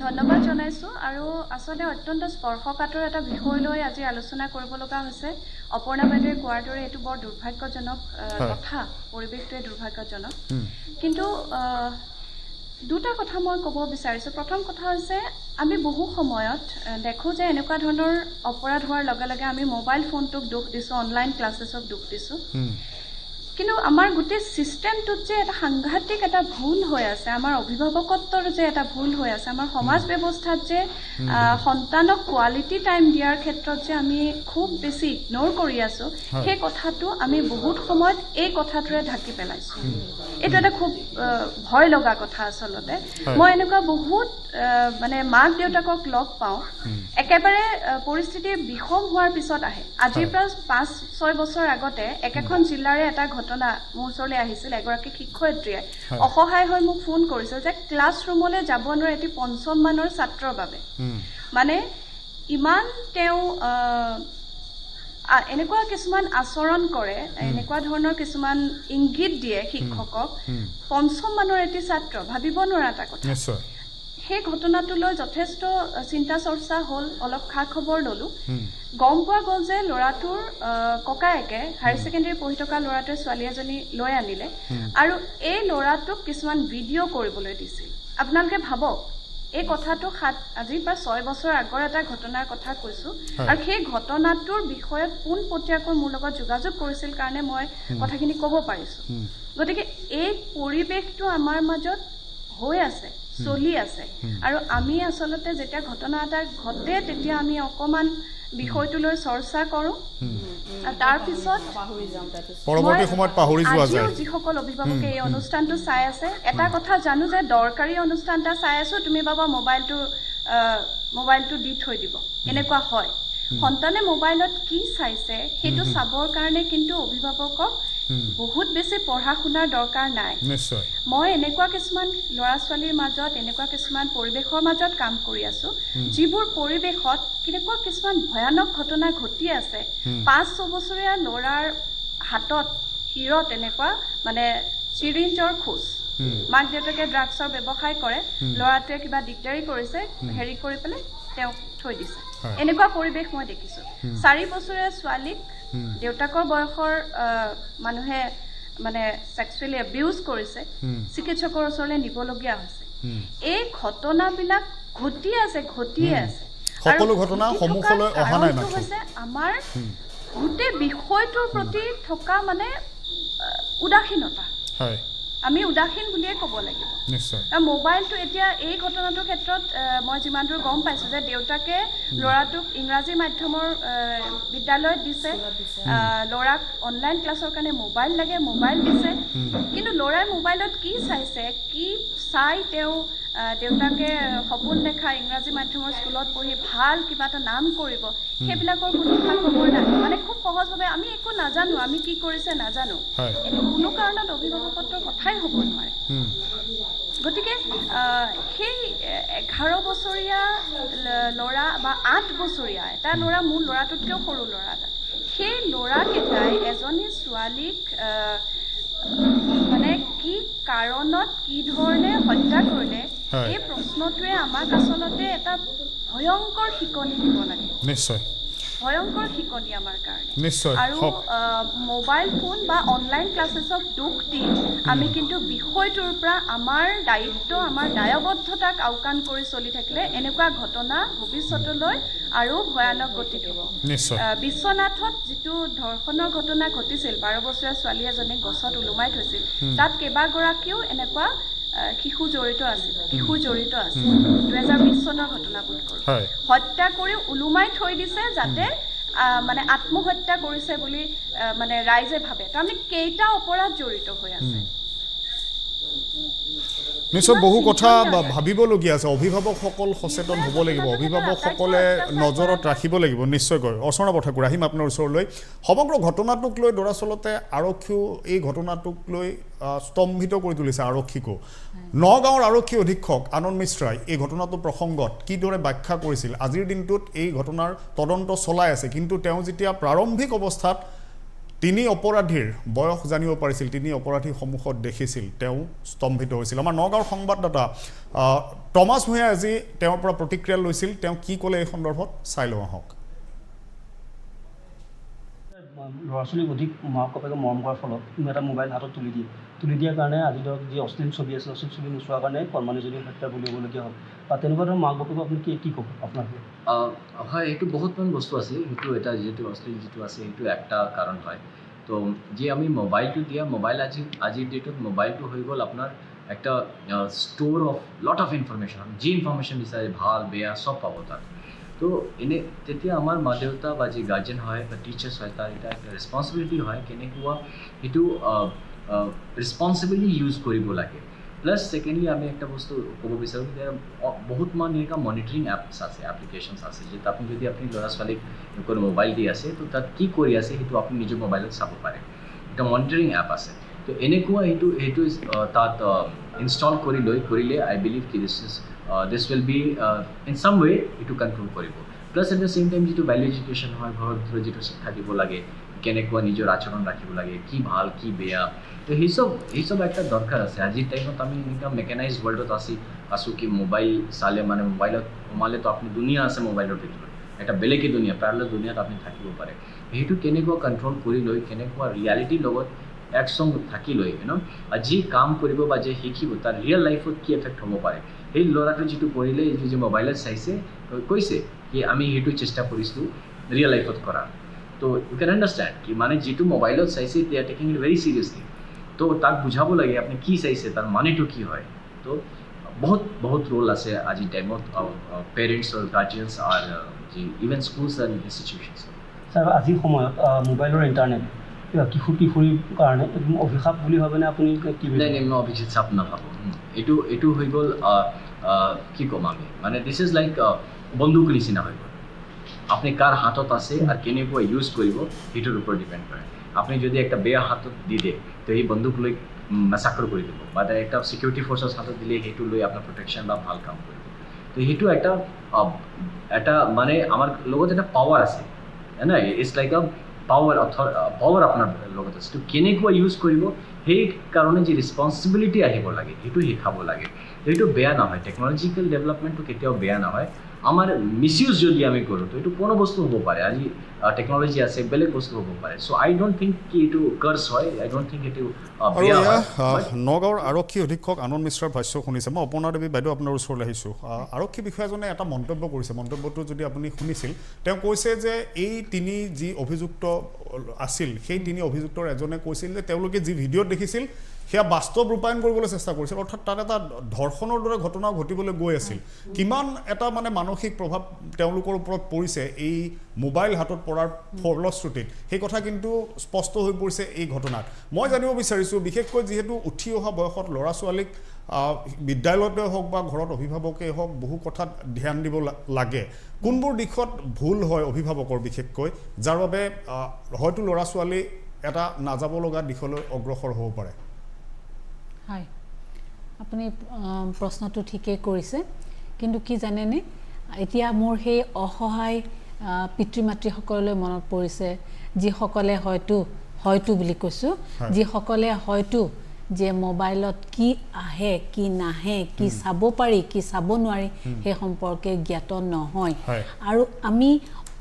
ধন্যবাদ জনাইছোঁ আৰু আচলতে অত্যন্ত স্পৰ্শকাতৰ এটা বিষয় লৈ আজি আলোচনা কৰিব লগা হৈছে অপৰ্ণা বাইদেৱে কোৱাৰ দৰে এইটো বৰ দুৰ্ভাগ্যজনক কথা পৰিৱেশটোৱে দুৰ্ভাগ্যজনক কিন্তু দুটা কথা মই ক'ব বিচাৰিছোঁ প্ৰথম কথা হৈছে আমি বহু সময়ত দেখোঁ যে এনেকুৱা ধৰণৰ অপৰাধ হোৱাৰ লগে লগে আমি মোবাইল ফোনটোক দোষ দিছোঁ অনলাইন ক্লাছেছক দোষ দিছোঁ কিন্তু আমাৰ গোটেই ছিষ্টেমটোত যে এটা সাংঘাতিক এটা ভুল হৈ আছে আমাৰ অভিভাৱকত্বৰ যে এটা ভুল হৈ আছে আমাৰ সমাজ ব্যৱস্থাত যে সন্তানক কোৱালিটি টাইম দিয়াৰ ক্ষেত্ৰত যে আমি খুব বেছি ইগন'ৰ কৰি আছোঁ সেই কথাটো আমি বহুত সময়ত এই কথাটোৰে ঢাকি পেলাইছোঁ এইটো এটা খুব ভয় লগা কথা আচলতে মই এনেকুৱা বহুত মানে মাক দেউতাকক লগ পাওঁ একেবাৰে পৰিস্থিতি বিষম হোৱাৰ পিছত আহে আজিৰ পৰা 5-6 বছৰ আগতে একেখন জিলাৰে এটা ঘটনা মোৰ ওচৰলৈ আহিছিল এগৰাকী শিক্ষয়িত্ৰীয়ে অসহায় হৈ মোক ফোন কৰিছিল যে ক্লাছ ৰুমলৈ যাব নোৱাৰে এটি 5ম মানৰ ছাত্ৰৰ বাবে মানে ইমান তেওঁ এনেকুৱা কিছুমান আচৰণ কৰে এনেকুৱা ধৰণৰ কিছুমান ইংগিত দিয়ে শিক্ষকক 5ম মানৰ এটি ছাত্ৰ ভাবিব নোৱাৰা এটা কথা সেই ঘটনাটোলৈ যথেষ্ট চিন্তা চৰ্চা হ'ল অলপ খা খবৰ ল'লোঁ গম পোৱা গ'ল যে ল'ৰাটোৰ ককায়েকে হায়াৰ ছেকেণ্ডেৰী পঢ়ি থকা ল'ৰাটোৱে ছোৱালী এজনী লৈ আনিলে আৰু এই ল'ৰাটোক কিছুমান ভিডিঅ' কৰিবলৈ দিছিল আপোনালোকে ভাবক এই কথাটো আজিৰ পৰা 6 বছৰ আগৰ এটা ঘটনাৰ কথা কৈছোঁ আৰু সেই ঘটনাটোৰ বিষয়ত পোনপটীয়াকৈ মোৰ লগত যোগাযোগ কৰিছিল কাৰণে মই কথাখিনি ক'ব পাৰিছোঁ গতিকে এই পৰিৱেশটো আমাৰ মাজত হৈ আছে চলি আছে আৰু আমি আচলতে যেতিয়া ঘটনা এটা ঘটে তেতিয়া আমি অকণমান বিষয়টোলৈ চৰ্চা কৰোঁ তাৰপিছত পৰৱৰ্তী সময়ত পাহৰি যোৱা যায় যিসকল অভিভাৱকে এই অনুষ্ঠানটো চাই আছে এটা কথা জানো যে দৰকাৰী অনুষ্ঠান এটা চাই আছোঁ তুমি বাবা মোবাইলটো দি থৈ দিব এনেকুৱা হয় সন্তানে মোবাইলত কি চাইছে সেইটো চাবৰ কাৰণে কিন্তু অভিভাৱকক বহুত বেছি পঢ়া শুনাৰ দৰকাৰ নাই নিশ্চয় মই এনেকুৱা কিছুমান ল'ৰা ছোৱালীৰ মাজত এনেকুৱা কিছুমান পৰিৱেশৰ মাজত কাম কৰি আছো যিবোৰ পৰিৱেশত কেনেকুৱা কিছুমান ভয়ানক ঘটনা ঘটি আছে 5-6 বছৰীয়া ল'ৰাৰ হাতত শিৰত এনেকুৱা মানে চিৰিঞ্জৰ খোজ মাক দেউতাকে ড্ৰাগছৰ ব্যৱসায় কৰে ল'ৰাটোৱে কিবা দিগদাৰি কৰিছে হেৰি কৰি পেলাই তেওঁক থৈ দিছে এনেকুৱা পৰিৱেশ মই দেখিছোঁ 4 বছৰীয়া ছোৱালীক দেউতাকৰ বয়সৰ মানুহে মানে সেক্সুৱেলি এবিউজ কৰিছে চিকিৎসকৰ ওচৰলৈ নিবলগীয়া হৈছে এই ঘটনাবিলাক ঘটিয়ে আছে সকলো ঘটনা সন্মুখলৈ অহা নাই হৈছে আমাৰ গোটেই বিষয়টোৰ প্ৰতি থকা মানে উদাসীনতা হয় আমি উদাসীন বুলিয়ে ক'ব লাগিব নিশ্চয় মোবাইলটো এতিয়া এই ঘটনাটোৰ ক্ষেত্ৰত মই যিমান দূৰ গম পাইছোঁ যে দেউতাকে ল'ৰাটোক ইংৰাজী মাধ্যমৰ বিদ্যালয়ত দিছে ল'ৰাক অনলাইন ক্লাছৰ কাৰণে মোবাইল লাগে মোবাইল দিছে কিন্তু ল'ৰাই মোবাইলত কি চাইছে কি চাই তেওঁ দেউতাকে সপোন দেখা ইংৰাজী মাধ্যমৰ স্কুলত পঢ়ি ভাল কিবা এটা নাম কৰিব সেইবিলাকৰ কোনো খা খবৰ নাই মানে খুব সহজভাৱে আমি একো নাজানো আমি কি কৰিছে নাজানো এইটো কোনো কাৰণত অভিভাৱকত্বৰ কথাই হ'ব নোৱাৰে গতিকে সেই 11 বছৰীয়া ল'ৰা বা 8 বছৰীয়া এটা ল'ৰা মোৰ ল'ৰাটোতকৈও সৰু ল'ৰা এটা সেই ল'ৰাকেইটাই এজনী ছোৱালীক মানে কি কাৰণত কি ধৰণে হত্যা কৰিলে এই প্ৰশ্নটোৱে আমাক আচলতে এটা ভয়ংকৰ শিকনি দিব লাগে নিশ্চয় ভয়ংকৰ শিকনি আমাৰ কাৰণে নিশ্চয় আৰু মোবাইল ফোন বা অনলাইন ক্লাছেছক দুখ দি আমি কিন্তু বিষয়টোৰ পৰা আমাৰ দায়িত্ব আমাৰ দায়বদ্ধতাক আওকাণ কৰি চলি থাকিলে এনেকুৱা ঘটনা ভৱিষ্যতলৈ আৰু ভয়ানক গতিত হ'ব বিশ্বনাথত যিটো ধৰ্ষণৰ ঘটনা ঘটিছিল 12 বছৰীয়া ছোৱালী এজনীক গছত ওলোমাই থৈছিল তাত কেইবাগৰাকীও এনেকুৱা শিশু জড়িত আছিল 2020 চনৰ ঘটনা বোধ কৰোঁ হত্যা কৰি ওলোমাই থৈ দিছে যাতে মানে আত্মহত্যা কৰিছে বুলি মানে ৰাইজে ভাবে তাৰমানে কেইটা অপৰাধ জড়িত হৈ আছে নিশ্চয় বহু কথা ভাবিবলগীয়া আছে অভিভাৱকসকল সচেতন হ'ব লাগিব অভিভাৱকসকলে নজৰত ৰাখিব লাগিব নিশ্চয়কৈ অৰ্চনা বৰঠাকুৰ আহিম আপোনাৰ ওচৰলৈ সমগ্ৰ ঘটনাটোক লৈ দৰাচলতে আৰক্ষীও এই ঘটনাটোক লৈ স্তম্ভিত কৰি তুলিছে আৰক্ষীকো নগাঁৱৰ আৰক্ষী অধীক্ষক আনন্দ মিশ্ৰাই এই ঘটনাটো প্ৰসংগত কিদৰে ব্যাখ্যা কৰিছিল আজিৰ দিনটোত এই ঘটনাৰ তদন্ত চলাই আছে কিন্তু তেওঁ যেতিয়া প্ৰাৰম্ভিক অৱস্থাত তিনি অপৰাধীৰ বয়স জানিব পাৰিছিল তিনি অপৰাধী সন্মুখত দেখিছিল তেওঁ স্তম্ভিত হৈছিল আমাৰ নগাঁৱৰ সংবাদদাতা টমাছ ভূঞাই আজি তেওঁৰ পৰা প্ৰতিক্ৰিয়া লৈছিল তেওঁ কি ক'লে এই সন্দৰ্ভত চাই লওঁ আহক ল'ৰা ছোৱালীক অধিক মাক বাপেকে মৰম কৰাৰ ফলত এটা মোবাইল হাতত তুলি দিয়াৰ কাৰণে আজি ধৰক যি অশ্লীল ছবি আছে অশ্লীল ছবি নোচোৱাৰ কাৰণে কৰ্মনিজনী হত্যা বুলি হ'বলগীয়া হ'ল বা তেনেকুৱা ধৰণৰ মাক বাপেকক আপুনি কি ক'ব আপোনাৰ হয় এইটো বহুতমান বস্তু আছে সেইটো এটা যিটো অশ্লীল যিটো আছে সেইটো একটা কাৰণ হয় তো যে আমি মোবাইলটো দিয়া মোবাইল আজিৰ ডেটত মোবাইলটো হৈ গ'ল আপোনাৰ একটা store of lot of information যি ইনফৰমেশ্যন বিচাৰে ভাল বেয়া চব পাব তাত তো এনে তেতিয়া আমাৰ মা দেউতা বা যি গাৰ্জেন হয় বা টিচাৰ্ছ হয় তাৰ এটা একটা ৰেছপনচিবিলিটি হয় কেনেকুৱা সেইটো ৰেছপনচিবিলি ইউজ কৰিব লাগে প্লাছ ছেকেণ্ডলি আমি একটা বস্তু ক'ব বিচাৰোঁ যে বহুত মান এনেকুৱা মনিটৰিং এপছ আছে এপ্লিকেশ্যনছ আছে যে আপুনি যদি আপুনি ল'ৰা ছোৱালীক কোনো মোবাইল দি আছে তো তাত কি কৰি আছে সেইটো আপুনি নিজৰ মোবাইলত চাব পাৰে এটা মনিটৰিং এপ আছে তো এনেকুৱা সেইটো তাত ইনষ্টল কৰিলে আই বিলিভ কি দিছ উইল বি ইন চাম ৱে এইটো কণ্ট্ৰল কৰিব plus at the same time যিটো ভেল্যু এডুকেশ্যন হয় ঘৰৰ ভিতৰত যিটো শিক্ষা দিব লাগে কেনেকুৱা নিজৰ আচৰণ ৰাখিব লাগে কি ভাল কি বেয়া তো সেইসব একটা দৰকাৰ আছে আজিৰ টাইমত আমি এনেকুৱা মেকানাইজ ৱৰ্ল্ডত আছোঁ কি মোবাইল চালে মানে মোবাইলত সোমালেতো আপুনি দুনিয়া আছে মোবাইলৰ ভিতৰত এটা বেলেগেই দুনিয়া পেৰেলাল দুনিয়াত আপুনি থাকিব পাৰে সেইটো কেনেকুৱা কণ্ট্ৰল কৰি লৈ কেনেকুৱা ৰিয়েলিটিৰ লগত একসং থাকি লৈ যি কাম কৰিব বা যে শিকিব তাৰ ৰিয়েল লাইফত কি এফেক্ট হ'ব পাৰে সেই ল'ৰাটো যিটো কৰিলে এইটো যে মোবাইলত চাইছে কৈছে কি আমি সেইটো চেষ্টা কৰিছোঁ ৰিয়েল লাইফত কৰা তো ইউ কেন আণ্ডাৰষ্টেণ্ড কি মানে যিটো মোবাইলত চাইছে দে আৰ টেকিং ইট ভেৰি চিৰিয়াছলি তো তাক বুঝাব লাগে আপুনি কি চাইছে তাৰ মানেটো কি হয় তো বহুত ৰোল আছে আজিৰ টাইমত পেৰেণ্টছ আৰু গাৰ্জিয়ানছ আৰু যি even schools and institutions sir আজিৰ সময়ত মোবাইলৰ ইণ্টাৰনেট কিশোৰীৰ কাৰণে একদম অভিশাপ বুলি ভাবেনে আপুনি কি নাই মই অভিশাপ নাভাবোঁ এইটো হৈ গ'ল কি ক'ম আমি মানে দিছ ইজ লাইক বন্দুক নিচিনা হৈ গ'ল আপনি কার হাতত আছে আর কেনেকুৱা ইউজ কৰিব সেইটোৰ ওপৰত ডিপেণ্ড কৰে আপনি যদি একটা বেয়া হাতত দি দিয়ে তো এই বন্দুক লৈ মেছাকৰ কৰি দিব বা একটা সিকিউৰিটি ফৰ্চৰ হাতত দিলে সেইটো লৈ আপোনাৰ প্ৰটেকশ্যন বা ভাল কাম কৰিব তো সেইটো এটা মানে আমাৰ লগত এটা পাৱাৰ আছে না ইটস লাইক আ পাৱাৰ আপোনাৰ লগত আছে তো কেনেকুৱা ইউজ কৰিব সেই কাৰণে যে ৰেছপন্সিবিলিটি আহিব লাগে সেইটো শিকাব লাগে এইটো বেয়া নহয় টেকনলজিক্যাল ডেভেলপমেন্টটো কেতিয়াও বেয়া নহয় আমাৰ মিসইউজ যদি আমি কৰোঁ তো এইটো কোনো বস্তু হ'ব পাৰে আজি টেকনলজি আছে বেলেগ বস্তু হ'ব পাৰে সো আই ডোন্ট থিংক কি এইটো কাৰ্স হয় আই ডোন্ট থিংক এইটো বেয়া হয় নগাঁৱৰ আৰক্ষী অধীক্ষক আনন্দ মিশ্ৰৰ ভাষ্য শুনিছে মই অপৰ্ণা দেৱী বাইদেউ আপোনাৰ ওচৰলৈ আহিছোঁ আৰক্ষী বিষয়াজনে এটা মন্তব্য কৰিছে মন্তব্যটো যদি আপুনি শুনিছিল তেওঁ কৈছে যে এই তিনি যি অভিযুক্ত আছিল সেই তিনি অভিযুক্তৰ এজনে কৈছিল যে তেওঁলোকে যি ভিডিঅ'ত দেখিছিল সেয়া বাস্তৱ ৰূপায়ণ কৰিবলৈ চেষ্টা কৰিছিল অৰ্থাৎ তাত এটা ধৰ্ষণৰ দৰে ঘটনা ঘটিবলৈ গৈ আছিল কিমান এটা মানে মানসিক প্ৰভাৱ তেওঁলোকৰ ওপৰত পৰিছে এই মোবাইল হাতত পৰাৰ ফলশ্ৰুতিত সেই কথা কিন্তু স্পষ্ট হৈ পৰিছে এই ঘটনাত মই জানিব বিচাৰিছোঁ বিশেষকৈ যিহেতু উঠি অহা বয়সত ল'ৰা ছোৱালীক বিদ্যালয়তে হওক বা ঘৰত অভিভাৱকেই হওক বহু কথাত ধ্যান দিব লাগে কোনবোৰ দিশত ভুল হয় অভিভাৱকৰ বিশেষকৈ যাৰ বাবে হয়তো ল'ৰা ছোৱালী এটা নাযাব লগা দিশলৈ অগ্ৰসৰ হ'ব পাৰে হয় আপুনি প্ৰশ্নটো ঠিকই কৰিছে কিন্তু কি জানেনে এতিয়া মোৰ সেই অসহায় পিতৃ মাতৃসকললৈ মনত পৰিছে যিসকলে হয়তো বুলি কৈছোঁ যিসকলে হয়তো যে মোবাইলত কি আহে কি নাহে কি চাব পাৰি কি চাব নোৱাৰি সেই সম্পৰ্কে জ্ঞাত নহয় আৰু আমি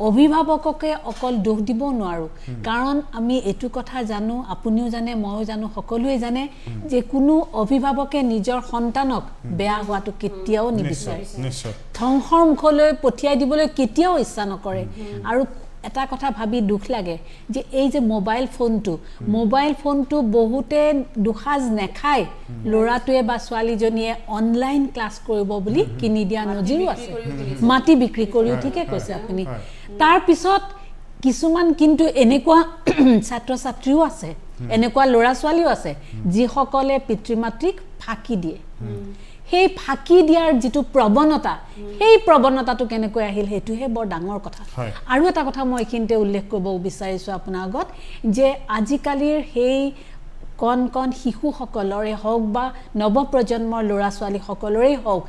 অভিভাৱককে অকল দোষ দিব নোৱাৰো কাৰণ আমি এটো কথা জানো আপুনিও জানে মইও জানো সকলোৱে জানে যে কোনো অভিভাৱকে নিজৰ সন্তানক বেয়া হোৱাটো কেতিয়াও নিবিচাৰে ধ্বংসৰ মুখলৈ পঠিয়াই দিবলৈ কেতিয়াও ইচ্ছা নকৰে আৰু এটা কথা ভাবি দুখ লাগে যে এই যে মোবাইল ফোনটো বহুতে দুখাজ নেখায় লৰাটোৱে বা ছোৱালীজনীয়ে অনলাইন ক্লাছ কৰিব বুলি কিনি দিয়া নজিৰো আছে মাটি বিক্ৰী কৰিও ঠিকে কৈছে আপুনি তাৰ পিছত কিছুমান কিন্তু এনেকুৱা ছাত্ৰ ছাত্ৰীও আছে এনেকুৱা ল'ৰা ছোৱালীও আছে যিসকলে পিতৃ মাতৃক ফাঁকি দিয়ে সেই ফাঁকি দিয়াৰ যিটো প্ৰৱণতা সেই প্ৰৱণতাটো কেনেকৈ আহিল হেতুহে বৰ ডাঙৰ কথা আৰু এটা কথা মই এইখিনিতে উল্লেখ কৰিব বিচাৰিছোঁ আপোনাৰ আগত যে আজিকালিৰ সেই কণ শিশুসকলৰে হওক বা নৱপ্ৰজন্মৰ ল'ৰা ছোৱালীসকলৰে হওক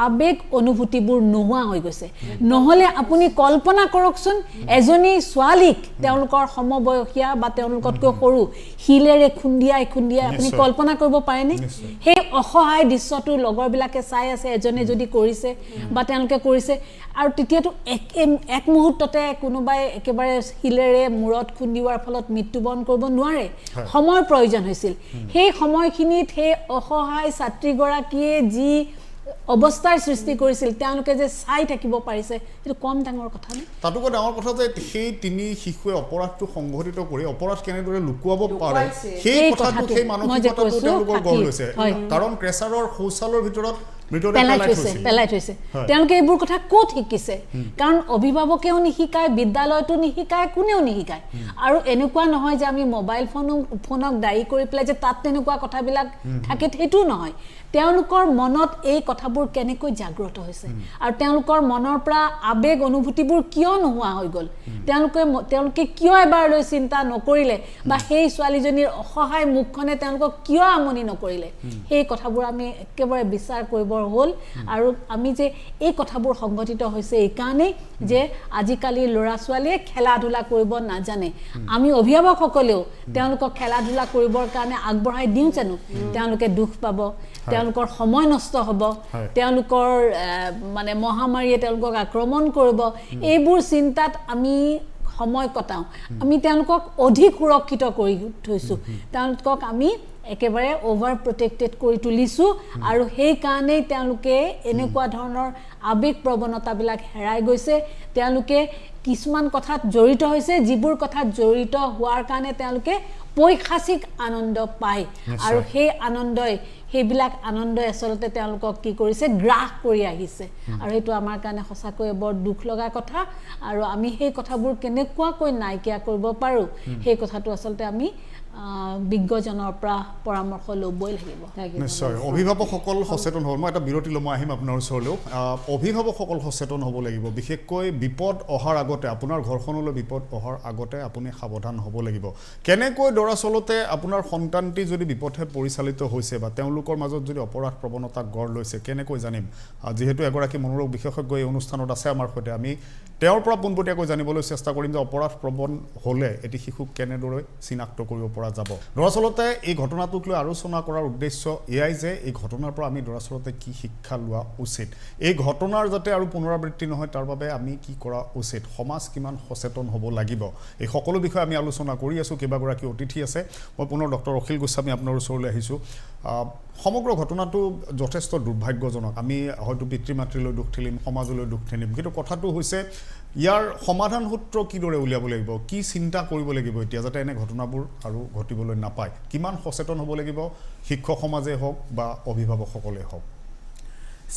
আবেগ অনুভূতিবোৰ নোহোৱা হৈ গৈছে নহলে আপুনি কল্পনা কৰকচোন এজনী ছোৱালীক তেওঁলোকৰ সমবয়সীয়া বা তেওঁলোকতকৈ সৰু হিলেৰে খুন্দিয়াই আপুনি কল্পনা কৰিব পাৰেনে সেই অসহায় দৃশ্যটো লগৰবিলাকে চাই আছে এজনে যদি কৰিছে বা তেওঁলোকে কৰিছে আৰু তেতিয়াতো এক মুহূৰ্ততে কোনোবাই একেবাৰে হিলেৰে মূৰত খুন্দিওৱাৰ ফলত মৃত্যুবৰণ কৰিব নোৱাৰে সময়ৰ প্ৰয়োজন হৈছিল সেই সময়খিনিত সেই অসহায় ছাত্ৰীগৰাকীয়ে যি অৱস্থাৰ সৃষ্টি কৰিছিল তেওঁলোকে যে চাই থাকিব পাৰিছে সেইটো কম ডাঙৰ কথা নে তাতোকৈ ডাঙৰ কথা যে সেই তিনি শিশুৱে অপৰাধটো সংঘটিত কৰি অপৰাধ কেনেদৰে লুকুৱাব পাৰে সেই কথাটো সেই মানসিকতাটো তেওঁলোকৰ গঢ় লৈছে কাৰণ প্ৰেছাৰৰ শৌচালৰ ভিতৰত পেলাই থৈছে তেওঁলোকে এইবোৰ কথা ক'ত শিকিছে কাৰণ অভিভাৱকেও নিশিকায় বিদ্যালয়তো নিশিকায় কোনেও নিশিকায় আৰু এনেকুৱা নহয় যে আমি মোবাইল ফোনক দায়ী কৰি পেলাই যে তাত তেনেকুৱা কথাবিলাক থাকে সেইটো নহয় তেওঁলোকৰ মনত এই কথাবোৰ কেনেকৈ জাগ্ৰত হৈছে আৰু তেওঁলোকৰ মনৰ পৰা আবেগ অনুভূতিবোৰ কিয় নোহোৱা হৈ গ'ল তেওঁলোকে কিয় এবাৰলৈ চিন্তা নকৰিলে বা সেই ছোৱালীজনীৰ অসহায় মুখখনে তেওঁলোকক কিয় আমনি নকৰিলে সেই কথাবোৰ আমি একেবাৰে বিচাৰ কৰিব হ'ল আৰু আমি যে এই কথাবোৰ সংঘটিত হৈছে এই কাৰণে যে আজিকালি ল'ৰা ছোৱালীয়ে খেলা ধূলা কৰিব নাজানে আমি অভিভাৱকসকলেও তেওঁলোকক খেলা ধূলা কৰিবৰ কাৰণে আগবঢ়াই দিওঁ জানো তেওঁলোকে দুখ পাব তেওঁলোকৰ সময় নষ্ট হ'ব তেওঁলোকৰ মানে মহামাৰীয়ে তেওঁলোকক আক্ৰমণ কৰিব এইবোৰ চিন্তাত আমি সময় কটাওঁ আমি তেওঁলোকক অধিক সুৰক্ষিত কৰি থৈছোঁ তেওঁলোকক আমি একেবাৰে অভাৰ প্ৰটেক্টেড কৰি তুলিছোঁ আৰু সেই কাৰণেই তেওঁলোকে এনেকুৱা ধৰণৰ আবেগ প্ৰৱণতাবিলাক হেৰাই গৈছে তেওঁলোকে কিছুমান কথাত জড়িত হৈছে যিবোৰ কথাত জড়িত হোৱাৰ কাৰণে তেওঁলোকে পৈশাচিক আনন্দ পায় আৰু সেই সেইবিলাক আনন্দই আচলতে তেওঁলোকক কি কৰিছে গ্ৰাস কৰি আহিছে আৰু এইটো আমাৰ কাৰণে সঁচাকৈ বৰ দুখ লগা কথা আৰু আমি সেই কথাবোৰ কেনেকুৱাকৈ নাইকিয়া কৰিব পাৰোঁ সেই কথাটো আচলতে আমি বিজ্ঞজনৰ পৰা পৰামৰ্শ ল'বই লাগিব নিশ্চয় অভিভাৱকসকল সচেতন হ'ল মই এটা বিৰতি ল'ম আহিম আপোনাৰ ওচৰলৈও অভিভাৱকসকল সচেতন হ'ব লাগিব বিশেষকৈ বিপদ অহাৰ আগতে আপোনাৰ ঘৰখনলৈ বিপদ অহাৰ আগতে আপুনি সাৱধান হ'ব লাগিব কেনেকৈ দৰাচলতে আপোনাৰ সন্তানটি যদি বিপথে পৰিচালিত হৈছে বা তেওঁলোকৰ মাজত যদি অপৰাধ প্ৰৱণতা গঢ় লৈছে কেনেকৈ জানিম যিহেতু এগৰাকী মনোৰোগ বিশেষজ্ঞ এই অনুষ্ঠানত আছে আমাৰ সৈতে আমি তেওঁৰ পৰা পোনপটীয়াকৈ জানিবলৈ চেষ্টা কৰিম যে অপৰাধ প্ৰৱণ হ'লে এটি শিশুক কেনেদৰে চিনাক্ত কৰিব পৰা যাব দৰাচলতে এই ঘটনাটোক লৈ আলোচনা কৰাৰ উদ্দেশ্য এয়াই যে এই ঘটনাৰ পৰা আমি দৰাচলতে কি শিক্ষা লোৱা উচিত এই ঘটনাৰ যাতে আৰু পুনৰাবৃত্তি নহয় তাৰ বাবে আমি কি কৰা উচিত সমাজ কিমান সচেতন হ'ব লাগিব এই সকলো বিষয়ে আমি আলোচনা কৰি আছোঁ কেইবাগৰাকী অতিথি আছে মই পুনৰ ডক্টৰ অখিল গোস্বামী আপোনাৰ ওচৰলৈ আহিছোঁ সমগ্ৰ ঘটনাটো যথেষ্ট দুৰ্ভাগ্যজনক আমি হয়তো পিতৃ মাতৃলৈ দুখ ঠেলিম সমাজলৈ দুখ ঠেলিম কিন্তু কথাটো হৈছে ইয়াৰ সমাধান সূত্ৰ কিদৰে উলিয়াব লাগিব কি চিন্তা কৰিব লাগিব এতিয়া যাতে এনে ঘটনাবোৰ আৰু ঘটিবলৈ নাপায় কিমান সচেতন হ'ব লাগিব শিক্ষক সমাজে হওক বা অভিভাৱকসকলে হওক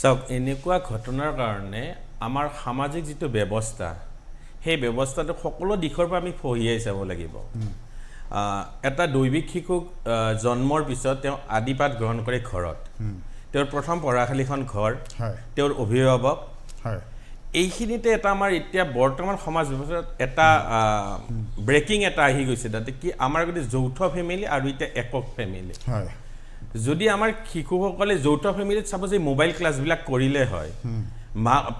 চাওক এনেকুৱা ঘটনাৰ কাৰণে আমাৰ সামাজিক যিটো ব্যৱস্থা সেই ব্যৱস্থাটো সকলো দিশৰ পৰা আমি ফহিয়াই চাব লাগিব এটা দৈবিক শিশুক জন্মৰ পিছত তেওঁ আদিপাঠ গ্ৰহণ কৰে ঘৰত তেওঁৰ প্ৰথম পঢ়াশালীখন ঘৰ তেওঁৰ অভিভাৱক এইখিনিতে এটা আমাৰ এতিয়া বৰ্তমান সমাজ ব্যৱস্থাত এটা ব্ৰেকিং এটা আহি গৈছে তাতে কি আমাৰ যদি যৌথ ফেমিলি আৰু এতিয়া একক ফেমিলি যদি আমাৰ শিশুসকলে যৌথ ফেমিলিত চাব যে মোবাইল ক্লাছবিলাক কৰিলে হয়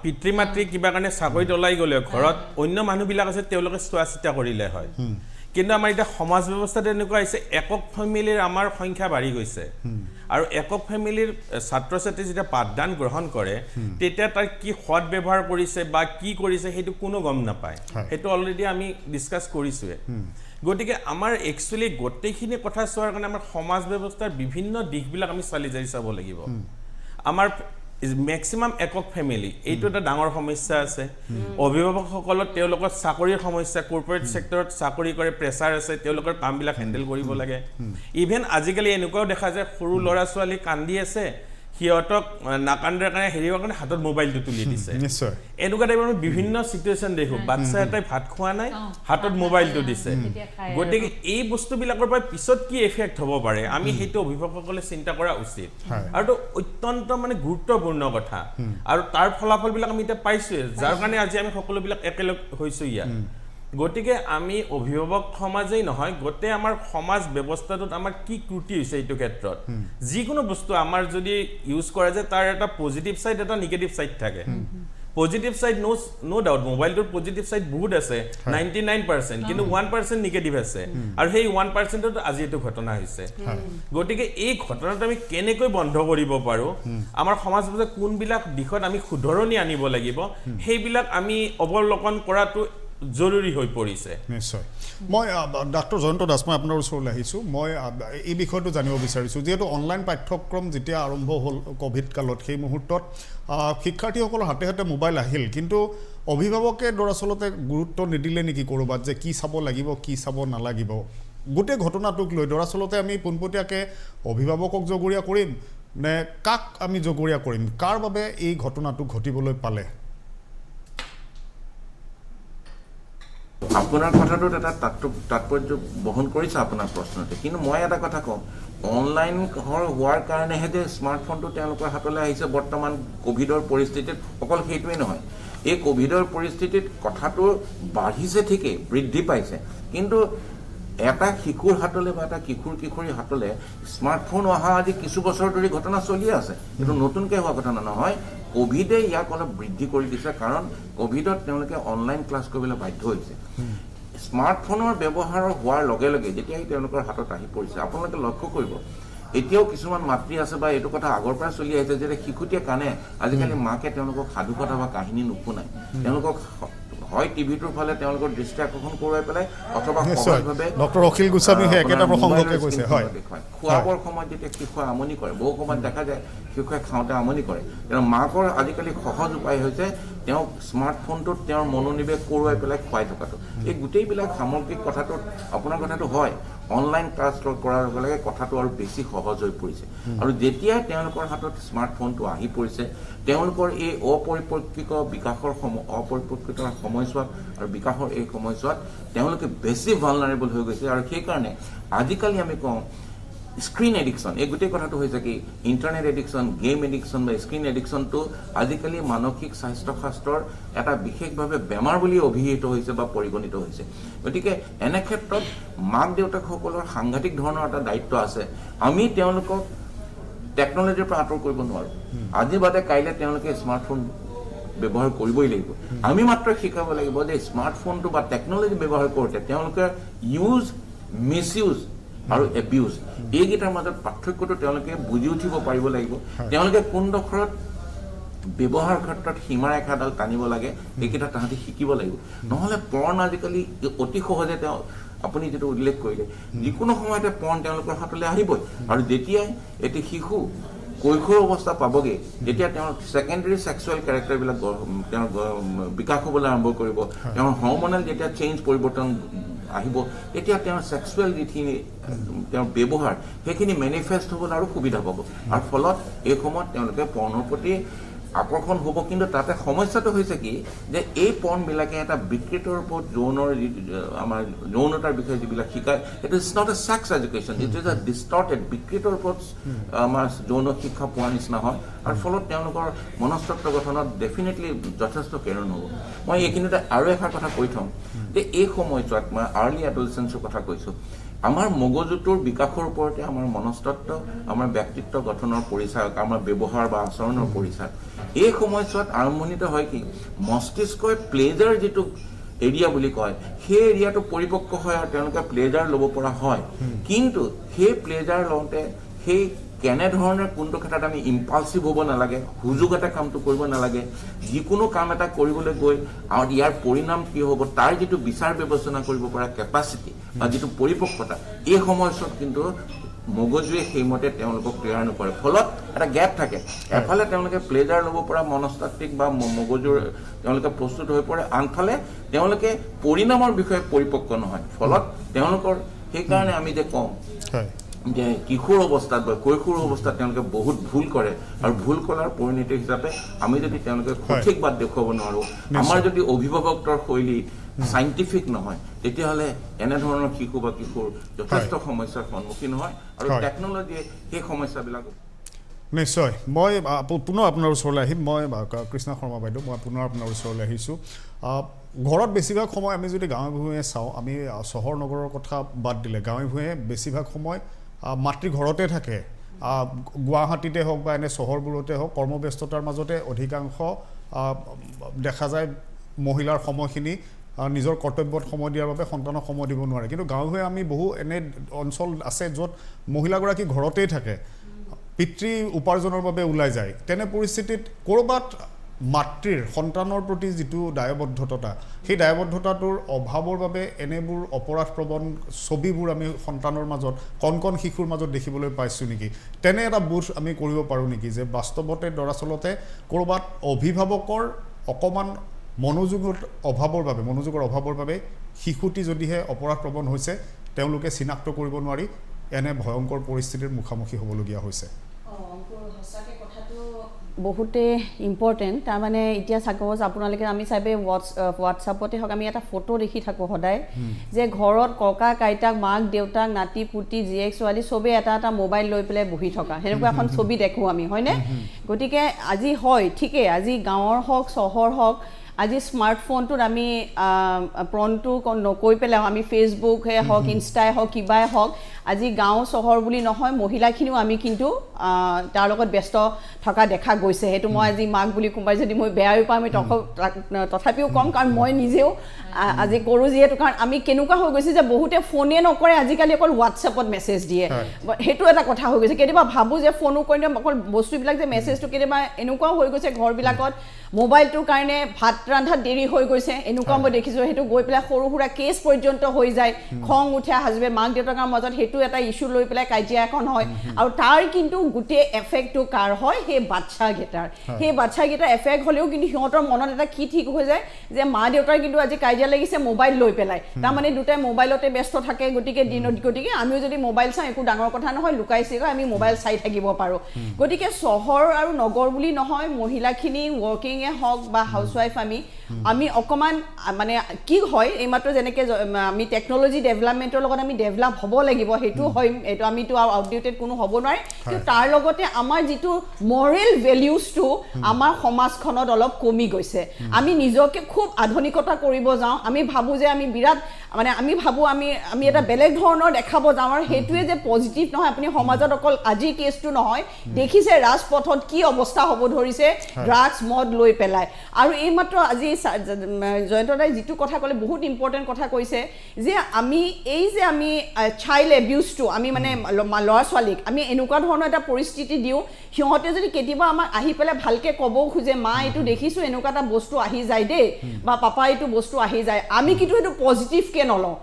পিতৃ মাতৃ কিবা কাৰণে চাকৰিত ওলাই গ'লে ঘৰত অন্য মানুহবিলাক আছে তেওঁলোকে চোৱা চিতা কৰিলে হয় কিন্তু আমাৰ এতিয়া সমাজ ব্যৱস্থাত এনেকুৱা হৈছে একক ফেমিলিৰ আমাৰ সংখ্যা বাঢ়ি গৈছে আৰু একক ফেমিলিৰ ছাত্ৰ ছাত্ৰী যেতিয়া পাঠদান গ্ৰহণ কৰে তেতিয়া তাৰ কি সৎ ব্যৱহাৰ কৰিছে বা কি কৰিছে সেইটো কোনো গম নাপায় সেইটো অলৰেডি আমি ডিছকাছ কৰিছোঁৱে গতিকে আমাৰ একচুৱেলি গোটেইখিনি কথা চোৱাৰ কাৰণে আমাৰ সমাজ ব্যৱস্থাৰ বিভিন্ন দিশবিলাক আমি চালি জাৰি চাব লাগিব আমাৰ মেক্সিমাম একক ফেমিলি এইটো এটা ডাঙৰ সমস্যা আছে অভিভাৱকসকলৰ তেওঁলোকৰ চাকৰিৰ সমস্যা কৰ্পৰেট সেক্টৰত চাকৰি কৰে প্ৰেছাৰ আছে তেওঁলোকৰ কামবিলাক হেণ্ডেল কৰিব লাগে ইভেন আজিকালি এনেকুৱাও দেখা যায় সৰু ল'ৰা ছোৱালী কান্দি আছে সিহঁতক নাকান্দাৰ কাৰণে হেৰিৰ কাৰণে হাতত মোবাইলটো তুলি দিছে নিশ্চয় এনেকুৱা টাইপৰ আমি বিভিন্ন সিচুৱেশ্যন দেখোঁ বাচ্চা এটাই ভাত খোৱা নাই হাতত মোবাইলটো দিছে গতিকে এই বস্তুবিলাকৰ পৰা পিছত কি এফেক্ট হ'ব পাৰে আমি সেইটো অভিভাৱকসকলে চিন্তা কৰা উচিত আৰু অত্যন্ত মানে গুৰুত্বপূৰ্ণ কথা আৰু তাৰ ফলাফলবিলাক আমি এতিয়া পাইছোঁৱে যাৰ কাৰণে আজি আমি সকলোবিলাক একেলগ হৈছোঁ ইয়াত গতিকে আমি অভিভাৱক সমাজেই নহয় গোটেই আমাৰ সমাজ ব্যৱস্থাটোত আমাৰ কি ত্ৰুটি হৈছে এইটো ক্ষেত্ৰত যিকোনো বস্তু আমাৰ যদি ইউজ কৰা যায় তাৰ এটা পজিটিভ ছাইড এটা নিগেটিভ ছাইড থাকে পজিটিভ ছাইড নো ডাউট মোবাইলটোৰ পজিটিভ ছাইড বহুত আছে 99% কিন্তু 1% নিগেটিভ আছে আৰু সেই 1%ত আজি এইটো ঘটনা হৈছে গতিকে এই ঘটনাটো আমি কেনেকৈ বন্ধ কৰিব পাৰোঁ আমাৰ সমাজ ব্যৱস্থাত কোনবিলাক দিশত আমি শুধৰণি আনিব লাগিব সেইবিলাক আমি অৱলোকন কৰাটো জৰুৰী হৈ পৰিছে নিশ্চয় মই ডাক্তৰ জয়ন্ত দাস মই আপোনাৰ ওচৰলৈ আহিছোঁ মই এই বিষয়টো জানিব বিচাৰিছোঁ যিহেতু অনলাইন পাঠ্যক্ৰম যেতিয়া আৰম্ভ হ'ল ক'ভিড কালত সেই মুহূৰ্তত শিক্ষাৰ্থীসকলৰ হাতে হাতে মোবাইল আহিল কিন্তু অভিভাৱকে দৰাচলতে গুৰুত্ব নিদিলে নেকি ক'ৰবাত যে কি চাব লাগিব কি চাব নালাগিব গোটেই ঘটনাটোক লৈ দৰাচলতে আমি পোনপটীয়াকৈ অভিভাৱকক জগৰীয়া কৰিম নে কাক আমি জগৰীয়া কৰিম কাৰ বাবে এই ঘটনাটো ঘটিবলৈ পালে আপোনাৰ কথাটোত এটা তাৎপৰ্য বহন কৰিছে আপোনাৰ প্ৰশ্নতে কিন্তু মই এটা কথা কওঁ অনলাইন হোৱাৰ কাৰণেহে যে স্মাৰ্টফোনটো তেওঁলোকৰ হাতলৈ আহিছে বৰ্তমান ক'ভিডৰ পৰিস্থিতিত অকল সেইটোৱেই নহয় এই ক'ভিডৰ পৰিস্থিতিত কথাটো বাঢ়িছে ঠিকেই বৃদ্ধি পাইছে কিন্তু এটা শিশুৰ হাতলৈ বা এটা কিশোৰীৰ হাতলৈ স্মাৰ্টফোন অহা আজি কিছু বছৰ ধৰি ঘটনা চলি আছে এইটো নতুনকৈ হোৱা ঘটনা নহয় ক'ভিডে ইয়াক অলপ বৃদ্ধি কৰি দিছে কাৰণ ক'ভিডত তেওঁলোকে অনলাইন ক্লাছ কৰিবলৈ বাধ্য হৈছে স্মাৰ্টফোনৰ ব্যৱহাৰ হোৱাৰ লগে লগে যেতিয়া তেওঁলোকৰ হাতত আহি পৰিছে আপোনালোকে লক্ষ্য কৰিব এতিয়াও কিছুমান মাতৃ আছে বা এইটো কথা আগৰ পৰা চলি আহিছে যে শিশুটিয়ে কানে আজিকালি মাকে তেওঁলোকক সাধু কথা বা কাহিনী নুশুনায় তেওঁলোকক হয় টিভিটোৰ ফালে তেওঁলোকৰ দৃষ্টি আকৰ্ষণ কৰোৱাই পেলাই অথবা ডক্টৰ অখিল গোস্বামী একেটা প্ৰসংগকে কৈছে হয় খোৱাবৰ সময়ত যেতিয়া শিশুৱে আমনি কৰে বহু সময়ত দেখা যায় শিশুৱে খাওঁতে আমনি কৰে কিন্তু মাকৰ আজিকালি সহজ উপায় হৈছে তেওঁ স্মাৰ্টফোনটোত তেওঁৰ মনোনিৱেশ কৰোৱাই পেলাই খুৱাই থকাটো এই গোটেইবিলাক সামগ্ৰিক কথাটোত আপোনাৰ কথাটো হয় অনলাইন ক্লাছ কৰাৰ লগে লগে কথাটো আৰু বেছি সহজ হৈ পৰিছে আৰু যেতিয়াই তেওঁলোকৰ হাতত স্মাৰ্টফোনটো আহি পৰিছে তেওঁলোকৰ এই অপৰিপক্ক বিকাশৰ অপৰিপক্কতাৰ সময়ছোৱাত আৰু বিকাশৰ এই সময়ছোৱাত তেওঁলোকে বেছি ভালনাৰেবল হৈ গৈছে আৰু সেইকাৰণে আজিকালি আমি কওঁ স্ক্ৰীন এডিকশ্যন এই গোটেই কথাটো হৈছে কি ইণ্টাৰনেট এডিকশ্যন গেম এডিকশ্যন বা স্ক্ৰীন এডিকশ্যনটো আজিকালি মানসিক স্বাস্থ্য শাস্ত্ৰৰ এটা বিশেষভাৱে বেমাৰ বুলি অভিহিত হৈছে বা পৰিগণিত হৈছে গতিকে এনে ক্ষেত্ৰত মাক দেউতাকসকলৰ সাংঘাতিক ধৰণৰ এটা দায়িত্ব আছে আমি তেওঁলোকক টেকন'লজিৰ পৰা আঁতৰ কৰিব নোৱাৰোঁ আজি বাদে কাইলৈ তেওঁলোকে স্মাৰ্টফোন ব্যৱহাৰ কৰিবই লাগিব আমি মাত্ৰ শিকাব লাগিব যে স্মাৰ্টফোনটো বা টেকন'লজি ব্যৱহাৰ কৰোঁতে তেওঁলোকে ইউজ মিছইউজ আৰু এবিউজ এইকেইটাৰ মাজত পাৰ্থক্যটো তেওঁলোকে বুজি উঠিব পাৰিব লাগিব তেওঁলোকে কোনডোখৰত ব্যৱহাৰ ক্ষেত্ৰত সীমাৰেখাডাল টানিব লাগে এইকেইটা তাহাঁতি শিকিব লাগিব নহ'লে পৰ্ণ আজিকালি অতি সহজে তেওঁ আপুনি যেটো উল্লেখ কৰিলে যিকোনো সময়তে পৰ্ণ তেওঁলোকৰ হাতলৈ আহিবই আৰু যেতিয়াই এটি শিশু কৈশোৰ অৱস্থা পাবগে যেতিয়া তেওঁ সেকেন্ডাৰী সেক্সুৱেল ক্যাৰেক্টাৰবিলাক তেওঁ বিকাশ হ'বলৈ আৰম্ভ কৰিব তেওঁ হৰম'নেল যেতিয়া চেঞ্জ পৰিৱৰ্তন আহিব এতিয়া তেওঁ সেক্সুৱেল যিখিনি তেওঁ ব্যৱহাৰ সেইখিনি মেনিফেষ্ট হ'বলৈ আৰু সুবিধা পাব আৰু ফলত এই সময়ত তেওঁলোকে পৰ্ণৰ প্ৰতি আকৰ্ষণ হ'ব কিন্তু তাতে সমস্যাটো হৈছে কি যে এই পৰ্ণবিলাকে এটা বিকৃতৰ ওপৰত যৌনৰ আমাৰ যৌনতাৰ বিষয়ে যিবিলাক শিকায় it is not a sex education it is a distorted বিকৃতৰ ওপৰত আমাৰ যৌন শিক্ষা পোৱাৰ নিচিনা হয় আৰু ফলত তেওঁলোকৰ মনস্তত্ব গঠনত ডেফিনেটলি যথেষ্ট কেৰণ হ'ব মই এইখিনিতে আৰু এষাৰ কথা কৈ থওঁ যে এই সময়ছোৱাত মই আৰ্লি এডলচেঞ্চৰ কথা কৈছোঁ আমাৰ মগজুটোৰ বিকাশৰ ওপৰতে আমাৰ মনস্তত্ব আমাৰ ব্যক্তিত্ব গঠনৰ পৰিচয় আমাৰ ব্যৱহাৰ বা আচৰণৰ পৰিচয় এই সময়ছোৱাত আৰম্ভণিত হয় কি মস্তিষ্কই প্লেজাৰ যিটো এৰিয়া বুলি কয় সেই এৰিয়াটো পৰিপক্ক হয় আৰু তেওঁলোকে প্লেজাৰ ল'ব পৰা হয় কিন্তু সেই প্লেজাৰ লওঁতে সেই কেনেধৰণৰ কোনটো ক্ষেত্ৰত আমি ইম্পালচিভ হ'ব নালাগে সুযোগ এটা কামটো কৰিব নালাগে যিকোনো কাম এটা কৰিবলৈ গৈ আৰু ইয়াৰ পৰিণাম কি হ'ব তাৰ যিটো বিচাৰ বিবেচনা কৰিব পৰা কেপাচিটি বা যিটো পৰিপক্কতা এই সময়ছোৱাত কিন্তু মগজুৱে সেইমতে তেওঁলোকক ক্লিয়াৰ নকৰে ফলত এটা গেপ থাকে এফালে তেওঁলোকে প্লেজাৰ ল'ব পৰা মনস্তাত্ত্বিক বা মগজুৰ তেওঁলোকে প্ৰস্তুত হৈ পৰে আনফালে তেওঁলোকে পৰিণামৰ বিষয়ে পৰিপক্ক নহয় ফলত তেওঁলোকৰ সেইকাৰণে আমি যে কওঁ যে কিশোৰ অৱস্থাত বা কৈশোৰ অৱস্থাত তেওঁলোকে বহুত ভুল কৰে আৰু ভুল কৰাৰ পৰিণতি হিচাপে আমি যদি তেওঁলোকে সঠিক বাট দেখুৱাব নোৱাৰোঁ আমাৰ যদি অভিভাৱকৰ শৈলী সাইন্টিফিক নহয় তেতিয়াহ'লে এনেধৰণৰ শিশু বা কিশোৰ যথেষ্ট সমস্যাৰ সন্মুখীন হয় আৰু টেকন'লজিয়ে সেই সমস্যাবিলাক নিশ্চয় মই পুনৰ আপোনাৰ ওচৰলৈ আহিম মই কৃষ্ণা শৰ্মা বাইদেউ মই পুনৰ আপোনাৰ ওচৰলৈ আহিছোঁ ঘৰত বেছিভাগ সময় আমি যদি গাঁৱে ভূঞে চাওঁ আমি চহৰ নগৰৰ কথা বাদ দিলে গাঁৱে ভূঞে বেছিভাগ সময় মাতৃ ঘৰতে থাকে গুৱাহাটীতে হওক বা এনে চহৰবোৰতে হওক কৰ্মব্যস্ততাৰ মাজতে অধিকাংশ দেখা যায় মহিলাৰ সময়খিনি নিজৰ কৰ্তব্যত সময় দিয়াৰ বাবে সন্তানক সময় দিব নোৱাৰে কিন্তু গাঁৱে আমি বহু এনে অঞ্চল আছে য'ত মহিলাগৰাকী ঘৰতেই থাকে পিতৃ উপাৰ্জনৰ বাবে ওলাই যায় তেনে পৰিস্থিতিত ক'ৰবাত মাতৃৰ সন্তানৰ প্ৰতি যিটো দায়বদ্ধতা সেই দায়বদ্ধতাটোৰ অভাৱৰ বাবে এনেবোৰ অপৰাধপ্ৰৱণ ছবিবোৰ আমি সন্তানৰ মাজত কণ শিশুৰ মাজত দেখিবলৈ পাইছোঁ নেকি তেনে এটা বোধ আমি কৰিব পাৰোঁ নেকি যে বাস্তৱতে দৰাচলতে ক'ৰবাত অভিভাৱকৰ অকণমান মনোযোগৰ অভাৱৰ বাবে শিশুটি যদিহে অপৰাধপ্ৰৱণ হৈছে তেওঁলোকে চিনাক্ত কৰিব নোৱাৰি এনে ভয়ংকৰ পৰিস্থিতিৰ মুখামুখি হ'বলগীয়া হৈছে বহুতে ইম্পৰ্টেণ্ট তাৰমানে এতিয়া চাপ'জ আপোনালোকে আমি চাবে হোৱাটছআপতে হওক আমি এটা ফটো দেখি থাকোঁ সদায় যে ঘৰত ককা আইতাক মাক দেউতাক নাতি পুতি জীয়েক ছোৱালী চবেই এটা এটা মোবাইল লৈ পেলাই বহি থকা সেনেকুৱা এখন ছবি দেখোঁ আমি হয়নে গতিকে আজি হয় ঠিকেই আজি গাঁৱৰ হওক চহৰ হওক আজি স্মাৰ্টফোনটোত আমি প্ৰনটো নকৈ পেলাওঁ আমি ফেচবুকে হওক ইনষ্টাই হওক কিবাই হওক আজি গাঁও চহৰ বুলি নহয় মহিলাখিনিও আমি কিন্তু তাৰ লগত ব্যস্ত থকা দেখা গৈছে সেইটো মই আজি মাক বুলি কোনোবাই যদি মই বেয়াই পাওঁ আমি তথাপিও কম কাৰণ মই নিজেও আজি কৰোঁ যিহেতু কাৰণ আমি কেনেকুৱা হৈ গৈছে যে বহুতে ফোনে নকৰে আজিকালি অকল হোৱাটছএপত মেছেজ দিয়ে সেইটো এটা কথা হৈ গৈছে কেতিয়াবা ভাবোঁ যে ফোনো কৰি অকল বস্তুবিলাক যে মেছেজটো কেতিয়াবা এনেকুৱাও হৈ গৈছে ঘৰবিলাকত মোবাইলটোৰ কাৰণে ভাত ৰান্ধাত দেৰি হৈ গৈছে এনেকুৱা মই দেখিছোঁ সেইটো গৈ পেলাই সৰু সুৰা কেছ পৰ্যন্ত হৈ যায় খং উঠে হাজবেণ্ড মাক দেউতাকৰ মাজত সেইটো সেইটো এটা ইস্যু লৈ পেলাই কাজিয়া এখন হয় আৰু তাৰ কিন্তু গোটেই এফেক্টটো কাৰ হয় সেই বাচ্চাকেইটাৰ সেই বাচ্চাকেইটাৰ এফেক্ট হ'লেও কিন্তু সিহঁতৰ মনত এটা কি ঠিক হৈ যায় যে মা দেউতাৰ কিন্তু আজি কাজিয়া লাগিছে মোবাইল লৈ পেলাই তাৰমানে দুটাই মোবাইলতে ব্যস্ত থাকে গতিকে আমিও যদি মোবাইল চাওঁ একো ডাঙৰ কথা নহয় লুকাইছে আমি মোবাইল চাই থাকিব পাৰোঁ গতিকে চহৰ আৰু নগৰ বুলি নহয় মহিলাখিনি ৱৰ্কিঙে হওক বা হাউচৱাইফ আমি অকণমান মানে কি হয় এইমাত্ৰ যেনেকৈ আমি টেকন'লজি ডেভেলপমেণ্টৰ লগত আমি ডেভেলপ হ'ব লাগিব সেইটো হয় এইটো আমিতো আউটডেটেড কোনো হ'ব নোৱাৰে কিন্তু তাৰ লগতে আমাৰ যিটো মৰেল ভেলিউজটো আমাৰ সমাজখনত অলপ কমি গৈছে আমি নিজকে খুব আধুনিকতা কৰিব যাওঁ আমি ভাবোঁ যে আমি বিৰাট মানে আমি ভাবোঁ আমি এটা বেলেগ ধৰণৰ দেখাব যাওঁ আৰু সেইটোৱে যে পজিটিভ নহয় আপুনি সমাজত অকল আজিৰ কেছটো নহয় দেখিছে ৰাজপথত কি অৱস্থা হ'ব ধৰিছে ড্ৰাগছ মদ লৈ পেলাই আৰু এইমাত্ৰ আজি জয়ন্তদাই যিটো কথা ক'লে বহুত ইম্পৰ্টেণ্ট কথা কৈছে যে আমি চাইল্ড এবিউজটো আমি মানে ল'ৰা ছোৱালীক আমি এনেকুৱা ধৰণৰ এটা পৰিস্থিতি দিওঁ সিহঁতে যদি কেতিয়াবা আমাক আহি পেলাই ভালকৈ ক'বও খোজে মা এইটো দেখিছোঁ এনেকুৱা এটা বস্তু আহি যায় দেই বা পাপা এইটো বস্তু আহি যায় আমি কিন্তু সেইটো পজিটিভকৈ নলওঁ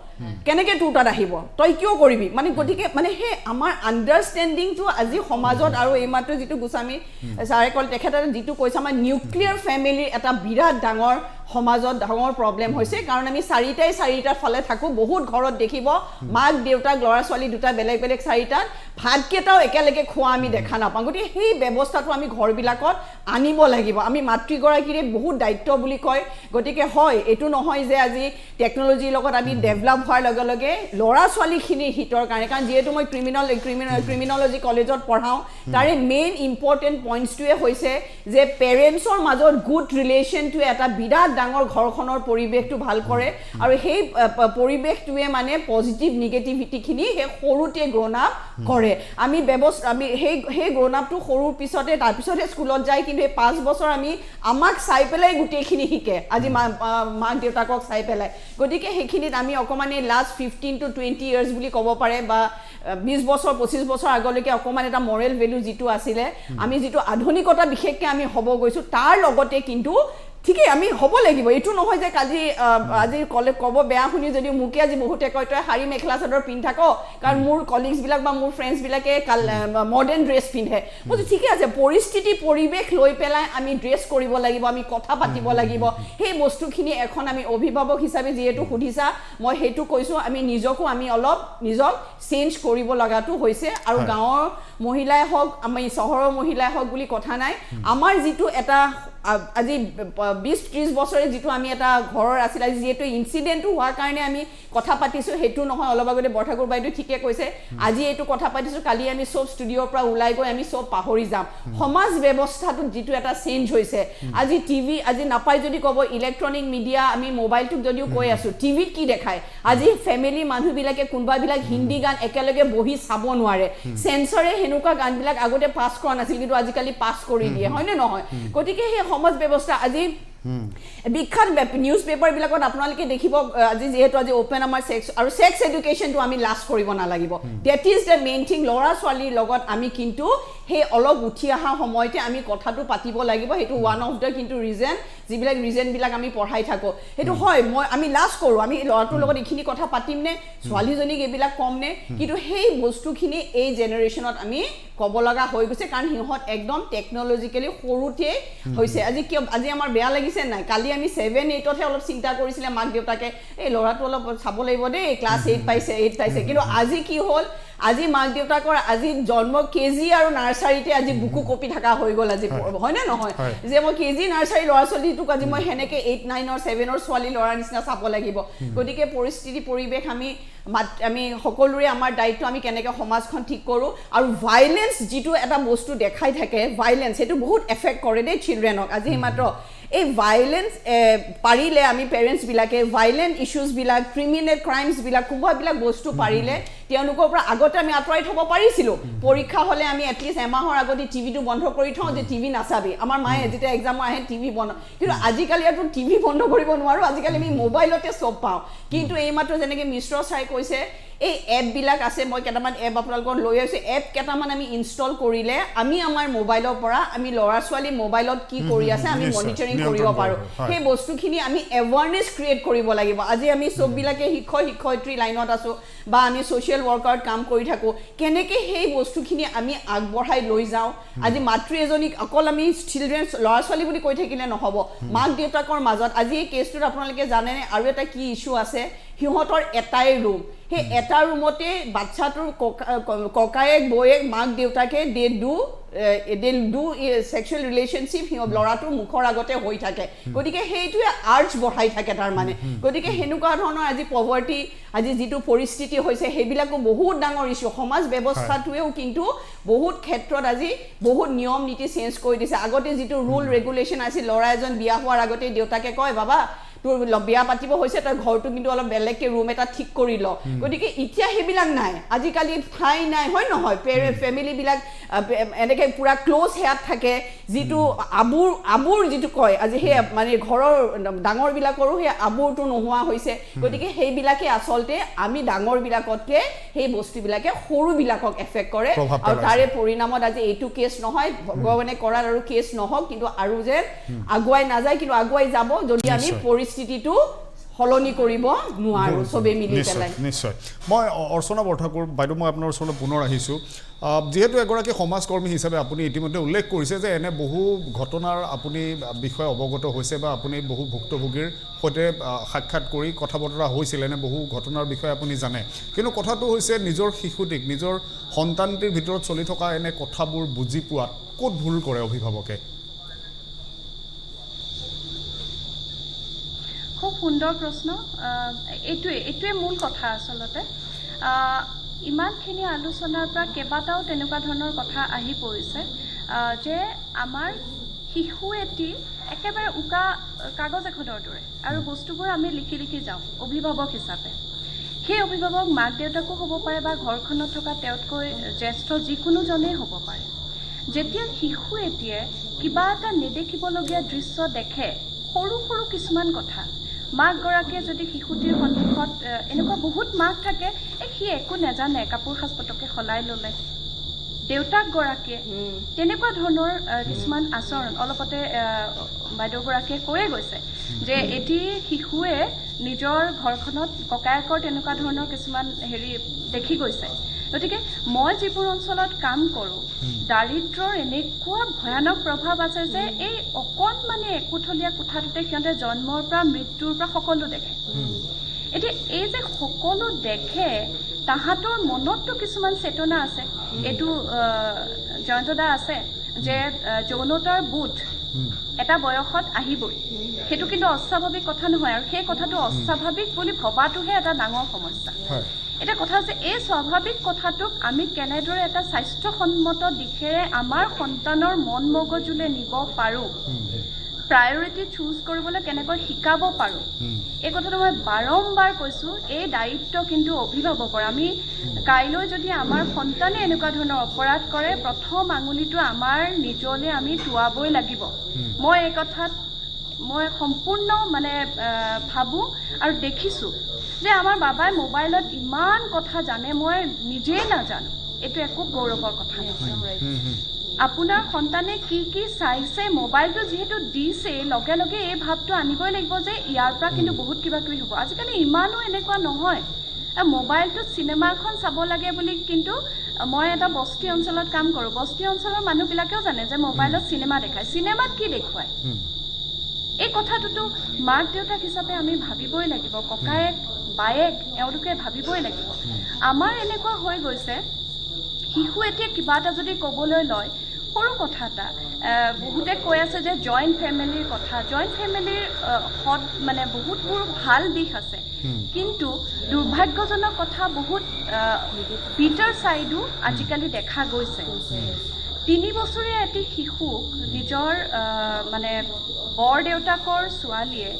কেনেকৈ তোৰ তাত আহিব তই কিয় কৰিবি মানে গতিকে মানে সেই আমাৰ আণ্ডাৰষ্টেণ্ডিংটো আজি সমাজত আৰু এইমাত্ৰ যিটো গোস্বামী ছাৰে ক'লে তেখেতে যিটো কৈছে আমাৰ নিউক্লিয়াৰ ফেমিলিৰ এটা বিৰাট ডাঙৰ সমাজত ডাঙৰ প্ৰব্লেম হৈছে কাৰণ আমি চাৰিটাৰ ফালে থাকোঁ বহুত ঘৰত দেখিব মাক দেউতাক ল'ৰা ছোৱালী দুটা বেলেগ বেলেগ চাৰিটাত ভাতকেইটাও একেলগে খোৱা আমি দেখা নাপাওঁ গতিকে সেই ব্যৱস্থাটো আমি ঘৰবিলাকত আনিব লাগিব আমি মাতৃগৰাকীৰে বহুত দায়িত্ব বুলি কয় গতিকে হয় এইটো নহয় যে আজি টেকন'লজিৰ লগত আমি ডেভেলপ হোৱাৰ লগে লগে ল'ৰা ছোৱালীখিনিৰ হিতৰ কাৰণে কাৰণ যিহেতু মই ক্ৰিমিনলজি কলেজত পঢ়াওঁ তাৰে মেইন ইম্পৰ্টেণ্ট পইণ্টছটোৱে হৈছে যে পেৰেণ্টছৰ মাজত গুড ৰিলেশ্যনটোৱে এটা বিৰাট ডাঙৰ ঘৰখনৰ পৰিৱেশটো ভাল কৰে আৰু সেই পৰিৱেশটোৱে মানে পজিটিভ নিগেটিভিটিখিনি সেই সৰুতে গ্ৰ'ন আপ কৰে আমি সেই গ্ৰ'ন আপটো সৰুৰ পিছতে তাৰপিছতহে স্কুলত যায় কিন্তু এই 5 বছৰ আমাক চাই পেলাই গোটেইখিনি শিকে আজি মাক দেউতাকক চাই পেলাই গতিকে সেইখিনিত আমি অকণমান এই লাষ্ট 15 to 20 years বুলি ক'ব পাৰে বা 20 বছৰ 25 বছৰ আগলৈকে অকণমান এটা মৰেল ভেলু যিটো আছিলে আমি যিটো আধুনিকতা বিশেষকৈ আমি হ'ব গৈছোঁ তাৰ লগতে কিন্তু ঠিকেই আমি হ'ব লাগিব এইটো নহয় যে আজি ক'ব বেয়া শুনি যদি মোকে আজি বহুতে কয় তই শাৰী মেখেলা চাদৰ পিন্ধি থাক কাৰণ মোৰ কলিগছবিলাক বা মোৰ ফ্ৰেণ্ডছবিলাকে মডাৰ্ণ ড্ৰেছ পিন্ধে মই ঠিকে আছে পৰিস্থিতি পৰিৱেশ লৈ পেলাই আমি ড্ৰেছ কৰিব লাগিব আমি কথা পাতিব লাগিব সেই বস্তুখিনি এখন আমি অভিভাৱক হিচাপে যিহেতু সুধিছা মই সেইটো কৈছোঁ আমি অলপ নিজক চেঞ্জ কৰিব লগাটো হৈছে আৰু গাঁৱৰ মহিলাই হওক আমি চহৰৰ মহিলাই হওক বুলি কথা নাই আমাৰ যিটো এটা আজি 20-30 বছৰে যিটো আমি এটা ঘৰৰ আছিল আজি যিহেতু ইনচিডেণ্টটো হোৱাৰ কাৰণে আমি কথা পাতিছোঁ সেইটো নহয় অলপ আগতে বৰঠাকুৰ বাইদেউ ঠিকে কৈছে আজি এইটো কথা পাতিছোঁ কালি আমি চব ষ্টুডিঅ'ৰ পৰা ওলাই গৈ আমি চব পাহৰি যাম সমাজ ব্যৱস্থাটোত যিটো এটা চেঞ্জ হৈছে আজি টিভি আজি নাপাই যদি ক'ব ইলেক্ট্ৰনিক মিডিয়া আমি মোবাইলটোক যদিও কৈ আছোঁ টিভিত কি দেখায় আজি ফেমিলি মানুহবিলাকে কোনোবাবিলাক হিন্দী গান একেলগে বহি চাব নোৱাৰে চেঞ্চৰে সেনেকুৱা গানবিলাক আগতে পাছ কৰা নাছিল কিন্তু আজিকালি পাছ কৰি দিয়ে হয়নে নহয় গতিকে সেই সমাজ ব্যৱস্থা আজি বিখ্যাত নিউজ পেপাৰবিলাকত আপোনালোকে দেখিব আজি যিহেতু আজি অ'পেন আমাৰ ছেক্স এডুকেশ্যনটো আমি লাজ কৰিব নালাগিব that is the main thing ল'ৰা ছোৱালীৰ লগত আমি কিন্তু সেই অলপ উঠি অহা সময়তে আমি কথাটো পাতিব লাগিব সেইটো ওৱান অফ দ্য কিন্তু ৰিজনবিলাক আমি পঢ়াই থাকোঁ সেইটো হয় আমি লাজ কৰোঁ আমি ল'ৰাটোৰ লগত এইখিনি কথা পাতিম নে ছোৱালীজনীক এইবিলাক কম নে কিন্তু সেই বস্তুখিনি এই জেনেৰেশ্যনত আমি ক'ব লগা হৈ গৈছে কাৰণ সিহঁত একদম টেকন'লজিকেলি সৰুতে হৈছে আজি আমাৰ বেয়া লাগিছে নাই কালি আমি 7-8তহে অলপ চিন্তা কৰিছিলে মাক দেউতাকে এই ল'ৰাটো অলপ চাব লাগিব দেই ক্লাছ 8 পাইছে কিন্তু আজি কি হ'ল আজি মাক দেউতাকৰ আজি জন্ম কেজি আৰু নাৰ্চাৰীতে আজি বুকু কপি থকা হৈ গ'ল আজি হয়নে নহয় যে মই কেজি নাৰ্চাৰী ল'ৰা ছোৱালীটোক আজি মই সেনেকৈ 8, 9, 7ৰ ছোৱালী ল'ৰাৰ নিচিনা চাব লাগিব গতিকে পৰিস্থিতি পৰিৱেশ আমি সকলোৰে আমাৰ দায়িত্ব আমি কেনেকৈ সমাজখন ঠিক কৰোঁ আৰু ভাইলেন্স যিটো এটা বস্তু দেখাই থাকে ভাইলেন্স সেইটো বহুত এফেক্ট কৰে দেই চিলড্ৰেনক আজি মাত্ৰ এই ভাইলেন্স পাৰিলে আমি পেৰেণ্টছবিলাকে ভাইলেণ্ট ইছ্যুজবিলাক ক্ৰিমিনেল ক্ৰাইমছবিলাক কোনোবাবিলাক বস্তু পাৰিলে তেওঁলোকৰ পৰা আগতে আমি আঁতৰাই থ'ব পাৰিছিলোঁ পৰীক্ষা হ'লে আমি এটলিষ্ট এমাহৰ আগতে টিভিটো বন্ধ কৰি থওঁ যে টিভি নাচাবি আমাৰ মায়ে যেতিয়া এক্সামৰ আহে টিভি বন্ধ কিন্তু আজিকালি আৰু টিভি বন্ধ কৰিব নোৱাৰোঁ আজিকালি আমি মোবাইলতে চব পাওঁ কিন্তু এইমাত্ৰ যেনেকৈ মিশ্ৰ ছাৰে কৈছে এই এপবিলাক আছে মই কেইটামান এপ আপোনালোকৰ লৈ আহিছোঁ এপ কেইটামান আমি ইনষ্টল কৰিলে আমি আমাৰ মোবাইলৰ পৰা আমি ল'ৰা ছোৱালী মোবাইলত কি কৰি আছে আমি মনিটৰিং কৰিব পাৰোঁ সেই বস্তুখিনি আমি এৱাৰনেছ ক্ৰিয়েট কৰিব লাগিব আজি আমি চববিলাকে শিক্ষয়িত্ৰী লাইনত আছোঁ বা আমি ছ'চিয়েল ৱৰ্কাৰত কাম কৰি থাকোঁ কেনেকৈ সেই বস্তুখিনি আমি আগবঢ়াই লৈ যাওঁ আজি মাতৃ এজনীক অকল আমি চিলড্ৰেন ল'ৰা ছোৱালী বুলি কৈ থাকিলে নহ'ব মাক দেউতাকৰ মাজত আজি এই কেছটোত আপোনালোকে জানেনে আৰু এটা কি ইছ্যু আছে সিহঁতৰ এটাই ৰুম সেই এটা ৰুমতে বাচ্চাটোৰ ককায়েক বৌয়েক মাক দেউতাকে দে ডু ছেক্সুৱেল ৰিলেশ্যনশ্বিপ ল'ৰাটোৰ মুখৰ আগতে হৈ থাকে গতিকে সেইটোৱে আৰ্জ বঢ়াই থাকে তাৰমানে গতিকে সেনেকুৱা ধৰণৰ আজি পভাৰ্টি আজি যিটো পৰিস্থিতি হৈছে সেইবিলাকো বহুত ডাঙৰ ইছ্যু সমাজ ব্যৱস্থাটোৱেও কিন্তু বহুত ক্ষেত্ৰত আজি বহুত নিয়ম নীতি চেঞ্জ কৰি দিছে আগতে যিটো ৰুল ৰেগুলেশ্যন আছিল ল'ৰা এজন বিয়া হোৱাৰ আগতে দেউতাকে কয় বাবা তোৰ বিয়া পাতিব হৈছে তই ঘৰটো কিন্তু অলপ বেলেগকৈ ৰুম এটা ঠিক কৰি ল গতিকে এতিয়া সেইবিলাক নাই আজিকালি ঠাই নাই হয় নহয় ফেমিলিবিলাক এনেকৈ পূৰা ক্ল'জ হেয়াত থাকে যিটো আবুৰ যিটো কয় আজি সেই মানে ঘৰৰ ডাঙৰবিলাকৰো সেই আবুৰটো নোহোৱা হৈছে গতিকে সেইবিলাকে আচলতে আমি ডাঙৰবিলাকতকৈ সেই বস্তুবিলাকে সৰুবিলাকক এফেক্ট কৰে আৰু তাৰে পৰিণামত আজি এইটো কেছ নহয় ভগৱানে কৰাৰ আৰু কেছ নহওক কিন্তু আৰু যে আগুৱাই নাযায় কিন্তু আগুৱাই যাব যদি আমি পৰিস্থিতিটো সলনি কৰিব নোৱাৰো সবে মিলি পেলাই নিশ্চয় মই অৰ্চনা বৰঠাকুৰ বাইদেউ মই আপোনাৰ ওচৰলৈ পুনৰ আহিছোঁ যেহেতু এগৰাকী সমাজকৰ্মী হিচাপে আপুনি ইতিমধ্যে উল্লেখ কৰিছে যে এনে বহু ঘটনাৰ আপুনি বিষয়ে অৱগত হৈছে বা আপুনি বহু ভুক্তভোগীৰ সৈতে সাক্ষাৎ কৰি কথা বতৰা হৈছিল এনে বহু ঘটনাৰ বিষয়ে আপুনি জানে কিন্তু কথাটো হৈছে নিজৰ শিশুটিক নিজৰ সন্তানটিৰ ভিতৰত চলি থকা এনে কথাবোৰ বুজি পোৱাত ক'ত ভুল কৰে অভিভাৱকে খুব সুন্দৰ প্ৰশ্ন এইটোৱে মূল কথা আচলতে ইমানখিনি আলোচনাৰ পৰা কেইবাটাও তেনেকুৱা ধৰণৰ কথা আহি পৰিছে যে আমাৰ শিশু এটি একেবাৰে উকা কাগজ এখনৰ দৰে আৰু বস্তুবোৰ আমি লিখি লিখি যাওঁ অভিভাৱক হিচাপে সেই অভিভাৱক মাক দেউতাকো হ'ব পাৰে বা ঘৰখনত থকা তেওঁতকৈ জ্যেষ্ঠ যিকোনোজনেই হ'ব পাৰে যেতিয়া শিশু এটিয়ে কিবা এটা নেদেখিবলগীয়া দৃশ্য দেখে সৰু সৰু কিছুমান কথা মাকগৰাকীয়ে যদি শিশুটিৰ সন্মুখত এনেকুৱা বহুত মাক থাকে সি একো নাজানে কাপোৰ সাজ পটকে সলাই ল'লে দেউতাকগৰাকীয়ে তেনেকুৱা ধৰণৰ কিছুমান আচৰণ অলপতে বাইদেউগৰাকীয়ে কৈয়ে গৈছে যে এটি শিশুৱে নিজৰ ঘৰখনত ককায়েকৰ তেনেকুৱা ধৰণৰ কিছুমান দেখি গৈছে গতিকে মই যিবোৰ অঞ্চলত কাম কৰোঁ দাৰিদ্ৰৰ এনেকুৱা ভয়ানক প্ৰভাৱ আছে যে এই অকণমানি একোঠলীয়া কোঠাটোতে সিহঁতে জন্মৰ পৰা মৃত্যুৰ পৰা সকলো দেখে এতিয়া এই যে সকলো দেখে তাহাঁতৰ মনততো কিছুমান চেতনা আছে এইটো জয়ন্তদা আছে যে যৌনতাৰ বোধ এটা বয়সত আহিবই সেইটো কিন্তু অস্বাভাৱিক কথা নহয় আৰু সেই কথাটো অস্বাভাৱিক বুলি ভবাটোহে এটা ডাঙৰ সমস্যা এটা কথা যে এই স্বাভাৱিক কথাটোক আমি কেনেদৰে এটা স্বাস্থ্যসন্মত দিশেৰে আমাৰ সন্তানৰ মন মগজুলৈ নিব পাৰোঁ প্ৰায়ৰিটি চুজ কৰিবলৈ কেনেকৈ শিকাব পাৰোঁ এই কথাটো মই বাৰম্বাৰ কৈছোঁ এই দায়িত্ব কিন্তু অভিভাৱকৰ আমি কাইলৈ যদি আমাৰ সন্তানে এনেকুৱা ধৰণৰ অপৰাধ কৰে প্ৰথম আঙুলিটো আমাৰ নিজলৈ আমি টোৱাবই লাগিব মই এই কথাত মই সম্পূৰ্ণ মানে ভাবোঁ আৰু দেখিছোঁ যে আমাৰ বাবাই মোবাইলত ইমান কথা জানে মই নিজেই নাজানো এইটো একো গৌৰৱৰ কথা নহয় আপোনাৰ সন্তানে কি কি চাইছে মোবাইলটো যিহেতু দিছে লগে লগে এই ভাৱটো আনিবই লাগিব যে ইয়াৰ পৰা কিন্তু বহুত কিবা কিবি হ'ব আজিকালি ইমানো এনেকুৱা নহয় মোবাইলটোত চিনেমা এখন চাব লাগে বুলি কিন্তু মই এটা বস্তি অঞ্চলত কাম কৰোঁ বস্তি অঞ্চলৰ মানুহবিলাকেও জানে যে মোবাইলত চিনেমা দেখায় চিনেমাত কি দেখুৱায় এই কথাটোতো মাক দেউতাক হিচাপে আমি ভাবিবই লাগিব ককায়েক বায়েক এওঁলোকে ভাবিবই লাগিব আমাৰ এনেকুৱা হৈ গৈছে শিশু এতিয়া কিবা এটা যদি ক'বলৈ লয় সৰু কথা এটা বহুতে কৈ আছে যে জইণ্ট ফেমিলিৰ কথা জইণ্ট ফেমিলিৰ মানে বহুতবোৰ ভাল দিশ আছে কিন্তু দুৰ্ভাগ্যজনক কথা বহুত বিটাৰ ছাইডো আজিকালি দেখা গৈছে 3 বছৰীয়া এটি শিশুক নিজৰ মানে বৰ দেউতাকৰ ছোৱালীয়ে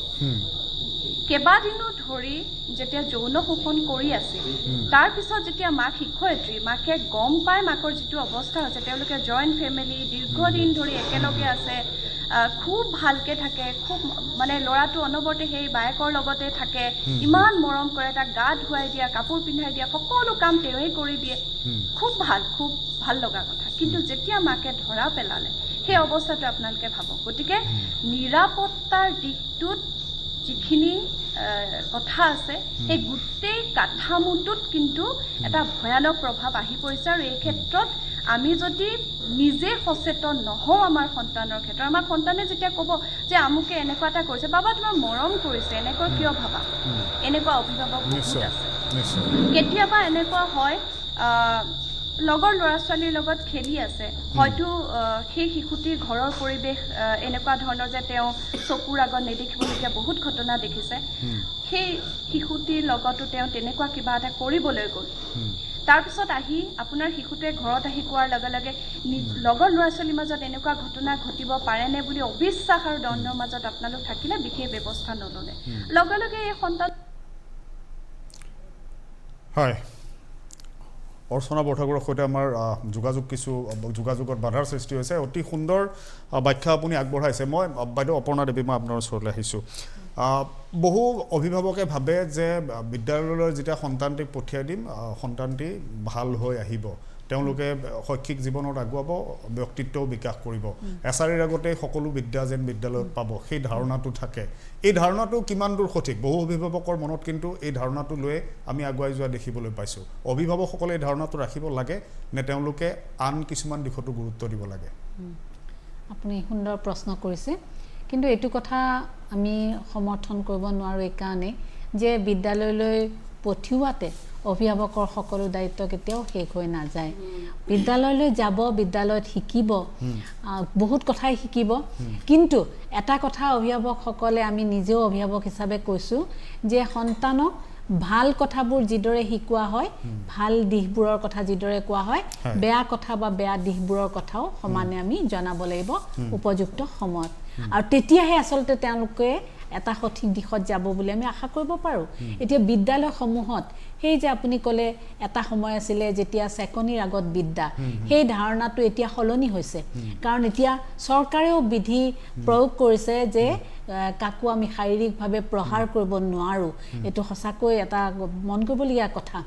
কেইবাদিনো ধৰি যেতিয়া যৌন শোষণ কৰি আছিল তাৰপিছত যেতিয়া মাক শিক্ষয়িত্ৰী মাকে গম পায় মাকৰ যিটো অৱস্থা হৈছে তেওঁলোকে জইণ্ট ফেমিলি দীৰ্ঘদিন ধৰি একেলগে আছে খুব ভালকৈ থাকে খুব মানে ল'ৰাটো অনবৰতে সেই বায়েকৰ লগতে থাকে ইমান মৰম কৰে তাক গা ধুৱাই দিয়া কাপোৰ পিন্ধাই দিয়া সকলো কাম তেওঁৱেই কৰি দিয়ে খুব ভাল লগা কথা কিন্তু যেতিয়া মাকে ধৰা পেলালে সেই অৱস্থাটো আপোনালোকে ভাবক গতিকে নিৰাপত্তাৰ দিশটোত যিখিনি কথা আছে সেই গোটেই কাঠামোটোত কিন্তু এটা ভয়ানক প্ৰভাৱ আহি পৰিছে আৰু এই ক্ষেত্ৰত আমি যদি নিজে সচেতন নহওঁ আমাৰ সন্তানৰ ক্ষেত্ৰত আমাৰ সন্তানে যেতিয়া ক'ব যে আমুকে এনেকুৱা এটা কৰিছে বাবা তোমাৰ মৰম কৰিছে এনেকুৱা কিয় ভাবা এনেকুৱা অভিভাৱক বহুত আছে কেতিয়াবা এনেকুৱা হয় লগৰ ল'ৰা ছোৱালীৰ লগত খেলি আছে হয়তো সেই শিশুটিৰ ঘৰৰ পৰিৱেশ এনেকুৱা ধৰণৰ যে তেওঁ চকুৰ আগত নেদেখিবলগীয়া বহুত ঘটনা দেখিছে সেই শিশুটিৰ লগতো তেওঁ তেনেকুৱা কিবা এটা কৰিবলৈ গ'ল তাৰপিছত আহি আপোনাৰ শিশুটোৱে ঘৰত আহি কোৱাৰ লগে লগে লগৰ ল'ৰা ছোৱালীৰ মাজত এনেকুৱা ঘটনা ঘটিব পাৰেনে বুলি অবিশ্বাস আৰু দ্বন্দ্বৰ মাজত আপোনালোক থাকিলে বিশেষ ব্যৱস্থা নল'লে লগে লগে এই সন্তান হয় অৰ্চনা বৰঠাকুৰৰ সৈতে আমাৰ যোগাযোগত বাধাৰ সৃষ্টি হৈছে অতি সুন্দৰ ব্যাখ্যা আপুনি আগবঢ়াইছে মই বাইদেউ অপৰ্ণা দেৱী মই আপোনাৰ ওচৰলৈ আহিছোঁ বহু অভিভাৱকে ভাবে যে বিদ্যালয়লৈ যেতিয়া সন্তানটিক পঠিয়াই দিম সন্তানটি ভাল হৈ আহিব তেওঁলোকে শৈক্ষিক জীৱনত আগুৱাব ব্যক্তিত্বও বিকাশ কৰিব এছাৰিৰ আগতে সকলো বিদ্যা যেন বিদ্যালয়ত পাব সেই ধাৰণাটো থাকে এই ধাৰণাটো কিমান দূৰ সঠিক বহু অভিভাৱকৰ মনত কিন্তু এই ধাৰণাটো লৈ আমি আগুৱাই যোৱা দেখিবলৈ পাইছোঁ অভিভাৱকসকলে এই ধাৰণাটো ৰাখিব লাগে নে তেওঁলোকে আন কিছুমান দিশতো গুৰুত্ব দিব লাগে আপুনি সুন্দৰ প্ৰশ্ন কৰিছে কিন্তু এইটো কথা আমি সমৰ্থন কৰিব নোৱাৰোঁ এই কাৰণে যে বিদ্যালয়লৈ পঠিওৱাতে অভিভাৱকৰ সকলো দায়িত্ব কেতিয়াও শেষ হৈ নাযায় বিদ্যালয়লৈ যাব বিদ্যালয়ত শিকিব বহুত কথাই শিকিব কিন্তু এটা কথা অভিভাৱকসকলে আমি নিজেও অভিভাৱক হিচাপে কৈছোঁ যে সন্তানক ভাল কথাবোৰ যিদৰে শিকোৱা হয় ভাল দিশবোৰৰ কথা যিদৰে কোৱা হয় বেয়া কথা বা বেয়া দিশবোৰৰ কথাও সমানে আমি জনাব লাগিব উপযুক্ত সময়ত আৰু তেতিয়াহে আচলতে তেওঁলোকে এটা সঠিক দিশত যাব বুলি আমি আশা কৰিব পাৰোঁ এতিয়া বিদ্যালয়সমূহত সেই যে আপুনি ক'লে এটা সময় আছিলে যেতিয়া চেকনিৰ আগত বিদ্যা সেই ধাৰণাটো এতিয়া সলনি হৈছে কাৰণ এতিয়া চৰকাৰেও বিধি প্ৰয়োগ কৰিছে যে কাকো আমি শাৰীৰিকভাৱে প্ৰহাৰ কৰিব নোৱাৰোঁ এইটো সঁচাকৈ এটা মন কৰিবলগীয়া কথা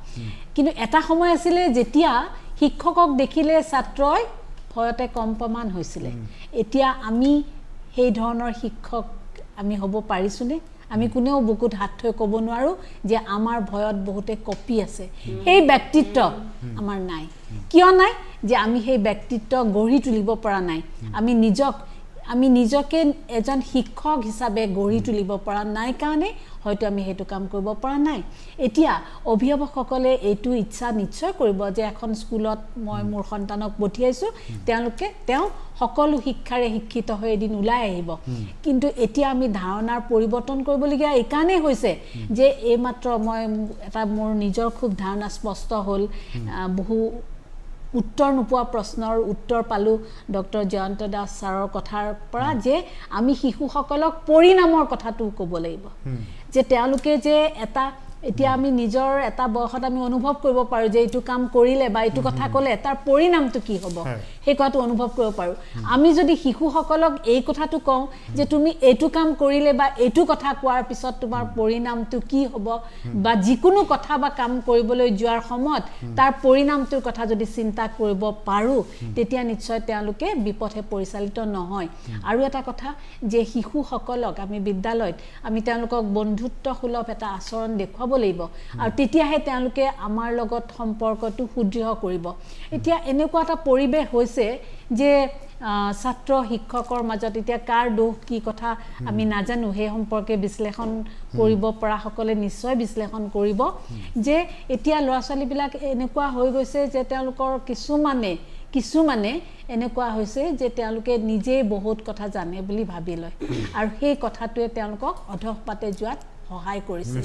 কিন্তু এটা সময় আছিলে যেতিয়া শিক্ষকক দেখিলে ছাত্ৰই ভয়তে কম্পমান হৈছিলে এতিয়া আমি সেই ধৰণৰ শিক্ষক আমি হ'ব পাৰিছোনে আমি কোনেও বুকুত হাত থৈ ক'ব নোৱাৰোঁ যে আমাৰ ভয়ত বহুতে কপি আছে সেই ব্যক্তিত্ব আমাৰ নাই কিয় নাই যে আমি সেই ব্যক্তিত্ব গঢ়ি তুলিব পৰা নাই আমি নিজকে এজন শিক্ষক হিচাপে গঢ়ি তুলিব পৰা নাই কাৰণে হয়তো আমি সেইটো কাম কৰিব পৰা নাই এতিয়া অভিভাৱকসকলে এইটো ইচ্ছা নিশ্চয় কৰিব যে এখন স্কুলত মই মোৰ সন্তানক পঠিয়াইছোঁ তেওঁ সকলো শিক্ষাৰে শিক্ষিত হৈ এদিন ওলাই আহিব কিন্তু এতিয়া আমি ধাৰণাৰ পৰিৱৰ্তন কৰিবলগীয়া এই কাৰণেই হৈছে যে এইমাত্ৰ মই এটা মোৰ নিজৰ খুব ধাৰণা স্পষ্ট হ'ল বহু উত্তৰ নোপোৱা প্ৰশ্নৰ উত্তৰ পালোঁ ডক্টৰ জয়ন্ত দাস ছাৰৰ কথাৰ পৰা যে আমি শিশুসকলক পৰিণামৰ কথাটো ক'ব লাগিব যে তেওঁলোকে যে এটা এতিয়া আমি নিজৰ এটা বয়সত আমি অনুভৱ কৰিব পাৰোঁ যে এইটো কাম কৰিলে বা এইটো কথা ক'লে তাৰ পৰিণামটো কি হ'ব সেই কথাটো অনুভৱ কৰিব পাৰোঁ আমি যদি শিশুসকলক এই কথাটো কওঁ যে তুমি এইটো কাম কৰিলে বা এইটো কথা কোৱাৰ পিছত তোমাৰ পৰিণামটো কি হ'ব বা যিকোনো কথা বা কাম কৰিবলৈ যোৱাৰ সময়ত তাৰ পৰিণামটোৰ কথা যদি চিন্তা কৰিব পাৰোঁ তেতিয়া নিশ্চয় তেওঁলোকে বিপথে পৰিচালিত নহয় আৰু এটা কথা যে শিশুসকলক আমি বিদ্যালয়ত আমি তেওঁলোকক বন্ধুত্বসুলভ এটা আচৰণ দেখুৱাব লাগিব আৰু তেতিয়াহে তেওঁলোকে আমাৰ লগত সম্পৰ্কটো সুদৃঢ় কৰিব এতিয়া এনেকুৱা এটা পৰিৱেশ হৈছে যে ছাত্ৰ শিক্ষকৰ মাজত এতিয়া কাৰ দোষ কি কথা আমি নাজানো সেই সম্পৰ্কে বিশ্লেষণ কৰিব পৰা সকলে নিশ্চয় বিশ্লেষণ কৰিব যে এতিয়া ল'ৰা ছোৱালীবিলাক এনেকুৱা হৈ গৈছে যে তেওঁলোকৰ কিছুমানে এনেকুৱা হৈছে যে তেওঁলোকে নিজেই বহুত কথা জানে বুলি ভাবি লয় আৰু সেই কথাটোৱে তেওঁলোকক অধঃপাতে যোৱাত সহায় কৰিছে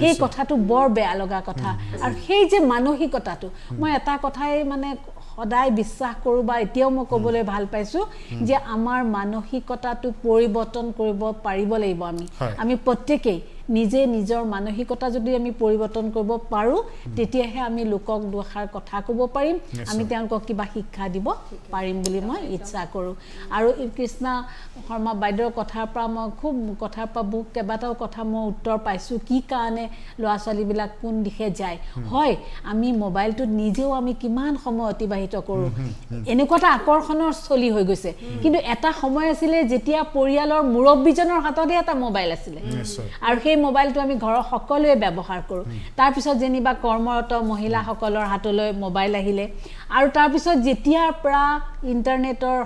সেই কথাটো বৰ বেয়া লগা কথা আৰু সেই যে মানসিকতাটো মই এটা কথাই মানে সদায় বিশ্বাস কৰোঁ বা এতিয়াও মই ক'বলৈ ভাল পাইছোঁ যে আমাৰ মানসিকতাটো পৰিৱৰ্তন কৰিব পাৰিব লাগিব আমি প্ৰত্যেকেই নিজে নিজৰ মানসিকতা যদি আমি পৰিৱৰ্তন কৰিব পাৰোঁ তেতিয়াহে আমি লোকক দুষাৰ কথা ক'ব পাৰিম আমি তেওঁলোকক কিবা শিক্ষা দিব পাৰিম বুলি মই ইচ্ছা কৰোঁ আৰু কৃষ্ণা শৰ্মা বাইদেউৰ কথাৰ পৰা মই খুব কথাৰ পৰা বহু কেইবাটাও কথা মই উত্তৰ পাইছোঁ কি কাৰণে ল'ৰা ছোৱালীবিলাক কোন দিশে যায় হয় আমি মোবাইলটোত নিজেও আমি কিমান সময় অতিবাহিত কৰোঁ এনেকুৱা এটা আকৰ্ষণৰ স্থলী হৈ গৈছে কিন্তু এটা সময় আছিলে যেতিয়া পৰিয়ালৰ মুৰব্বীজনৰ হাততে এটা মোবাইল আছিলে আৰু সেই মোবাইলটো আমি ঘৰৰ সকলোৱে ব্যৱহাৰ কৰোঁ তাৰপিছত যেনিবা কৰ্মৰত মহিলাসকলৰ হাতলৈ মোবাইল আহিলে আৰু তাৰপিছত যেতিয়াৰ পৰা ইণ্টাৰনেটৰ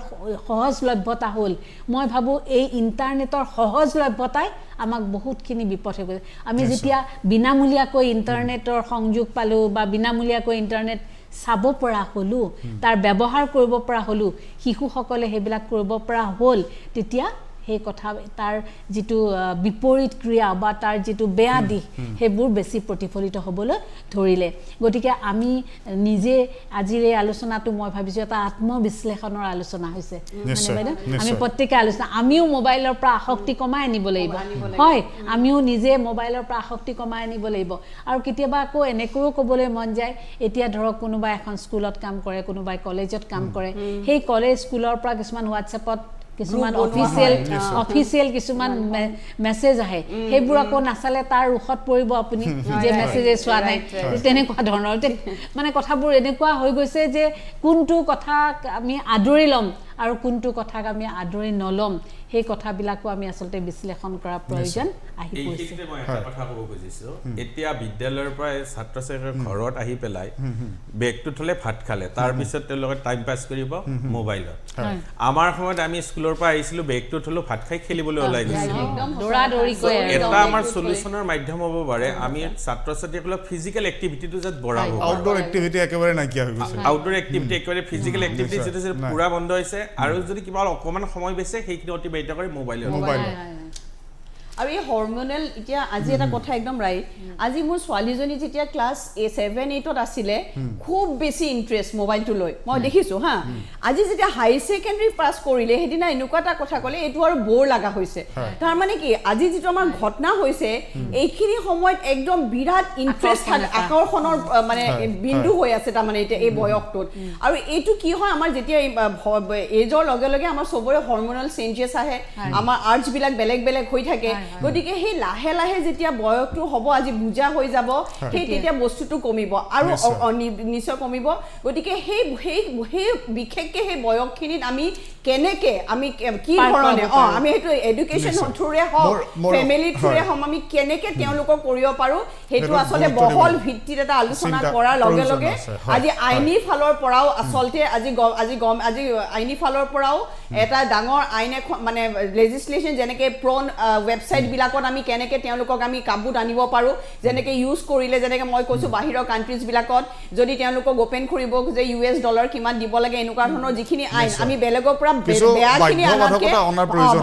সহজলভ্যতা হ'ল মই ভাবোঁ এই ইণ্টাৰনেটৰ সহজলভ্যতাই আমাক বহুতখিনি বিপদ হৈ গৈছে আমি যেতিয়া বিনামূলীয়াকৈ ইণ্টাৰনেটৰ সংযোগ পালোঁ বা বিনামূলীয়াকৈ ইণ্টাৰনেট চাব পৰা হ'লোঁ তাৰ ব্যৱহাৰ কৰিব পৰা হ'লোঁ শিশুসকলে সেইবিলাক কৰিব পৰা হ'ল তেতিয়া সেই কথা তাৰ যিটো বিপৰীত ক্ৰিয়া বা তাৰ যিটো বেয়া দিশ সেইবোৰ বেছি প্ৰতিফলিত হ'বলৈ ধৰিলে গতিকে আমি নিজে আজিৰ এই আলোচনাটো মই ভাবিছোঁ এটা আত্মবিশ্লেষণৰ আলোচনা হৈছে মানে বাইদেউ আমি প্ৰত্যেকে আলোচনা আমিও মোবাইলৰ পৰা আসক্তি কমাই আনিব লাগিব হয় আমিও নিজে মোবাইলৰ পৰা আসক্তি কমাই আনিব লাগিব আৰু কেতিয়াবা আকৌ এনেকৈও ক'বলৈ মন যায় এতিয়া ধৰক কোনোবাই এখন স্কুলত কাম কৰে কোনোবাই কলেজত কাম কৰে সেই কলেজ স্কুলৰ পৰা কিছুমান হোৱাটছএপত কিছুমান অফিচিয়েল কিছুমান মেছেজ আহে সেইবোৰ আকৌ নাচালে তাৰ ৰুখত পৰিব আপুনি যে মেছেজে চোৱা নাই তেনেকুৱা ধৰণৰ মানে কথাবোৰ এনেকুৱা হৈ গৈছে যে কোনটো কথা আমি আদৰি ল'ম আৰু কোনটো কথাক আমি আদৰি নল'ম সেই কথাবিলাকো আমি আচলতে বিশ্লেষণ কৰাৰ প্ৰয়োজন আহি পৰিছে এইখিনিতে মই এটা কথা ক'ব খুজিছোঁ এতিয়া বিদ্যালয়ৰ পৰা ছাত্ৰ ছাত্ৰীৰ ঘৰত আহি পেলাই বেগটো থ'লে ভাত খালে তাৰপিছত তেওঁলোকে টাইম পাছ কৰিব মোবাইলত আমাৰ সময়ত আমি স্কুলৰ পৰা আহিছিলোঁ বেগটো থ'লোঁ ভাত খাই খেলিবলৈ ওলাই গৈছিলোঁ এটা আমাৰ চলিউশ্যনৰ মাধ্যম হ'ব পাৰে আমি ছাত্ৰ ছাত্ৰীসকলক ফিজিকেল এক্টিভিটিটো যাতে বঢ়াব আউটডোৰ এক্টিভিটি একেবাৰে নাইকিয়া হৈ গৈছে আউটডোৰ এক্টিভিটি একেবাৰে ফিজিকেল এক্টিভিটি যিটো পুৰা বন্ধ হৈছে আৰু যদি কিবা অকণমান সময় বেছে সেইখিনি অতিবাহিত কৰি মোবাইল আৰু এই হৰমনেল এতিয়া আজি এটা কথা একদম ৰাইট আজি মোৰ ছোৱালীজনী যেতিয়া ক্লাছ 7-8ত আছিলে খুব বেছি ইণ্টাৰেষ্ট মোবাইলটো লৈ মই দেখিছোঁ হা আজি যেতিয়া হাই ছেকেণ্ডেৰী পাছ কৰিলে সেইদিনা এনেকুৱা এটা কথা ক'লে এইটো আৰু বৰ লগা হৈছে তাৰমানে কি আজি যিটো আমাৰ ঘটনা হৈছে এইখিনি সময়ত একদম বিৰাট ইণ্টাৰেষ্ট আকৰ্ষণৰ মানে বিন্দু হৈ আছে তাৰমানে এতিয়া এই বয়সটোত আৰু এইটো কি হয় আমাৰ যেতিয়া এজৰ লগে লগে আমাৰ চবৰে হৰমনেল চেঞ্জেছ আহে আমাৰ আৰ্টছবিলাক বেলেগ বেলেগ হৈ থাকে গতিকে সেই লাহে লাহে যেতিয়া বয়সটো হ'ব আজি বুজা হৈ যাব সেই তেতিয়া বস্তুটো কমিব আৰু নিশ্চয় কমিব গতিকে সেই বিশেষকৈ সেই বয়সখিনিত আমি কেনেকৈ আমি কি ধৰণে আমি সেইটো এডুকেশ্যন থ্ৰুৰে হওক ফেমিলি থ্ৰুৰে হওক আমি কেনেকৈ তেওঁলোকক কৰিব পাৰোঁ সেইটো আচলতে বহল ভিত্তিত এটা আলোচনা কৰাৰ লগে লগে আজি আইনী ফালৰ পৰাও আচলতে আজি আইনী ফালৰ পৰাও এটা ডাঙৰ আইন এখন মানে লেজিছলেশ্যন যেনেকৈ প্ৰন ৱেবছাইটবিলাকত আমি কেনেকৈ তেওঁলোকক আমি কাবুত আনিব পাৰোঁ যেনেকৈ ইউজ কৰিলে যেনেকৈ মই কৈছোঁ বাহিৰৰ কাণ্ট্ৰিজবিলাকত যদি তেওঁলোকক অ'পেন কৰিব যে $US কিমান দিব লাগে এনেকুৱা ধৰণৰ যিখিনি আইন আমি বেলেগৰ পৰা বেয়াখিনি আনাতকৈ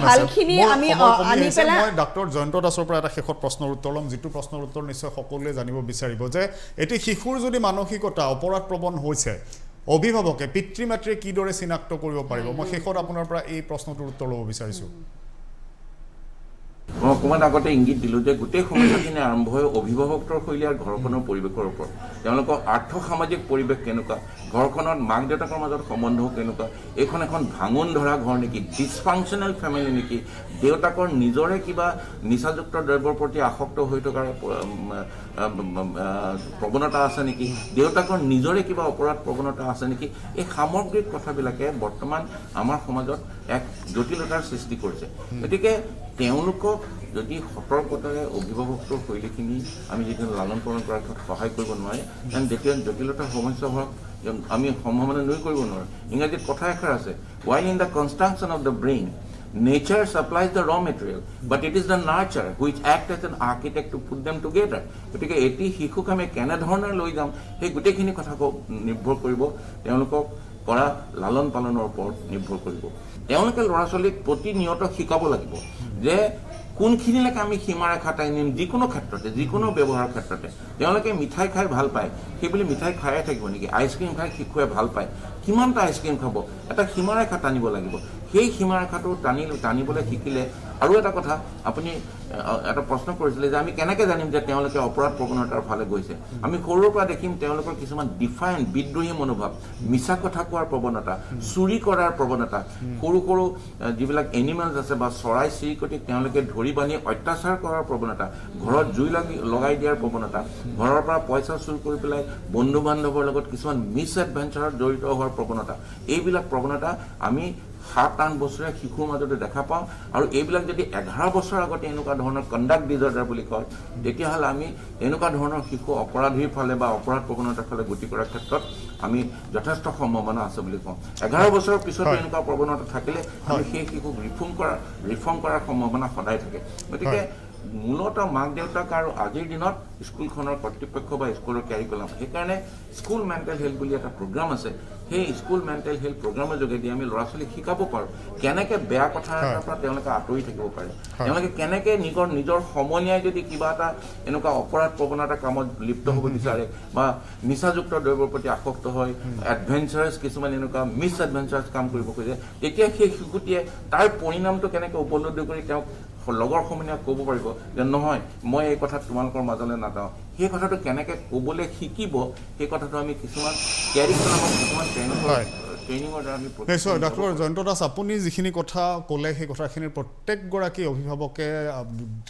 ভালখিনি আমি আনি পেলাই মই ডক্টৰ জয়ন্ত দাসৰ পৰা এটা শেষত প্ৰশ্নৰ উত্তৰ ল'ম যিটো প্ৰশ্নৰ উত্তৰ নিশ্চয় সকলোৱে জানিব বিচাৰিব যে এটি শিশুৰ যদি মানসিকতা অপৰাধ প্ৰৱণ হৈছে অভিভাৱকে পিতৃ মাতৃয়ে কিদৰে চিনাক্ত কৰিব পাৰিব মই শেষত আপোনাৰ পৰা এই প্ৰশ্নটোৰ উত্তৰ ল'ব বিচাৰিছোঁ মই অকণমান আগতে ইংগিত দিলোঁ যে গোটেই সমস্যাখিনি আৰম্ভ হয় অভিভাৱকৰ শৈলী আৰু ঘৰখনৰ পৰিৱেশৰ ওপৰত তেওঁলোকৰ আৰ্থ সামাজিক পৰিৱেশ কেনেকুৱা ঘৰখনত মাক দেউতাকৰ মাজত সম্বন্ধ কেনেকুৱা এইখন এখন ভাঙোন ধৰা ঘৰ নেকি ডিছফাংচনেল ফেমিলি নেকি দেউতাকৰ নিজৰে কিবা নিচাযুক্ত দ্ৰব্যৰ প্ৰতি আসক্ত হৈ থকাৰ প্ৰৱণতা আছে নেকি দেউতাকৰ নিজৰে কিবা অপৰাধ প্ৰৱণতা আছে নেকি এই সামগ্ৰিক কথাবিলাকে বৰ্তমান আমাৰ সমাজত এক জটিলতাৰ সৃষ্টি কৰিছে গতিকে তেওঁলোকক যদি সতৰ্কতাৰে অভিভাৱকৰ শৈলীখিনি আমি যদি লালন পালন কৰাৰ ক্ষেত্ৰত সহায় কৰিব নোৱাৰে তেন্তে যেতিয়া জটিলতাৰ সমস্যা হোৱা আমি সম্ভাৱনা নুই কৰিব নোৱাৰোঁ ইংৰাজীত কথা এষাৰ আছে while in the construction of the brain nature supplies the raw material but it is the nurture which acts as an architect to put them together গতিকে এটি শিশুক আমি কেনেধৰণে লৈ যাম সেই গোটেইখিনি কথাক নিৰ্ভৰ কৰিব তেওঁলোকক কৰা লালন পালনৰ ওপৰত নিৰ্ভৰ কৰিব তেওঁলোকে ল'ৰা ছোৱালীক প্ৰতিনিয়ত শিকাব লাগিব যে কোনখিনিলৈকে আমি সীমাৰেখা টাই নিম যিকোনো ক্ষেত্ৰতে যিকোনো ব্যৱহাৰৰ ক্ষেত্ৰতে তেওঁলোকে মিঠাই খাই ভাল পায় সেইবুলি মিঠাই খায়ে থাকিব নেকি আইচক্ৰীম খাই শিশুৱে ভাল পায় কিমানটা আইচক্ৰীম খাব এটা সীমাৰেখা টানিব লাগিব সেই সীমাৰেখাটো টানিবলৈ শিকিলে আৰু এটা কথা আপুনি এটা প্ৰশ্ন কৰিছিলে যে আমি কেনেকৈ জানিম যে তেওঁলোকে অপৰাধ প্ৰৱণতাৰ ফালে গৈছে আমি সৰুৰ পৰা দেখিম তেওঁলোকৰ কিছুমান ডিফাইন বিদ্ৰোহী মনোভাৱ মিছা কথা কোৱাৰ প্ৰৱণতা চুৰি কৰাৰ প্ৰৱণতা সৰু সৰু যিবিলাক এনিমেলছ আছে বা চৰাই চিৰিকটিক তেওঁলোকে ধৰি বান্ধি অত্যাচাৰ কৰাৰ প্ৰৱণতা ঘৰত জুই লগাই দিয়াৰ প্ৰৱণতা ঘৰৰ পৰা পইচা চুৰ কৰি পেলাই বন্ধু বান্ধৱৰ লগত কিছুমান মিছ এডভেঞ্চাৰত জড়িত হোৱাৰ প্ৰৱণতা এইবিলাক প্ৰৱণতা আমি 7-8 বছৰীয়া শিশুৰ মাজতে দেখা পাওঁ আৰু এইবিলাক যদি 11 বছৰ আগতে এনেকুৱা ধৰণৰ কণ্ডাক্ট ডিজৰ্ডাৰ বুলি কয় তেতিয়াহ'লে আমি এনেকুৱা ধৰণৰ শিশু অপৰাধীৰ ফালে বা অপৰাধ প্ৰৱণতাৰ ফালে গতি কৰাৰ ক্ষেত্ৰত আমি যথেষ্ট সম্ভাৱনা আছে বুলি কওঁ 11 বছৰৰ পিছতো এনেকুৱা প্ৰৱণতা থাকিলে আমি সেই শিশুক ৰিফৰ্ম কৰাৰ সম্ভাৱনা সদায় থাকে গতিকে মূলতঃ মাক দেউতাক আৰু আজিৰ দিনত স্কুলখনৰ কৰ্তৃপক্ষ বা স্কুলৰ কেৰিকুলাম সেইকাৰণে স্কুল মেণ্টেল হেল্থ বুলি এটা প্ৰগ্ৰাম আছে সেই স্কুল মেণ্টেল হেল্থ প্ৰগ্ৰামৰ যোগেদি আমি ল'ৰা ছোৱালীক শিকাব পাৰোঁ কেনেকৈ বেয়া কথা এটাৰ পৰা তেওঁলোকে আঁতৰি থাকিব পাৰে তেওঁলোকে কেনেকৈ নিজৰ সমনীয়াই যদি কিবা এটা এনেকুৱা অপৰাধ প্ৰৱণতা কামত লিপ্ত হ'ব বিচাৰে বা নিচাযুক্ত দ্ৰব্যৰ প্ৰতি আসক্ত হয় এডভেঞ্চাৰাছ কিছুমান এনেকুৱা মিছ এডভেঞ্চাৰাছ কাম কৰিব খোজে তেতিয়া সেই শিশুটিয়ে তাৰ পৰিণামটো কেনেকৈ উপলব্ধি কৰি তেওঁক লগৰ সমনীয়াক ক'ব পাৰিব যে নহয় মই এই কথাত তোমালোকৰ মাজলৈ নাযাওঁ সেই কথাটো কেনেকৈ ক'বলৈ শিকিব সেই কথাটো আমি কিছুমান কেৰিকুলামত কিছুমান ট্ৰেইনিঙৰ দ্বাৰা আমি নিশ্চয় ডক্টৰ জয়ন্ত দাস আপুনি যিখিনি কথা ক'লে সেই কথাখিনিৰ প্ৰত্যেকগৰাকী অভিভাৱকে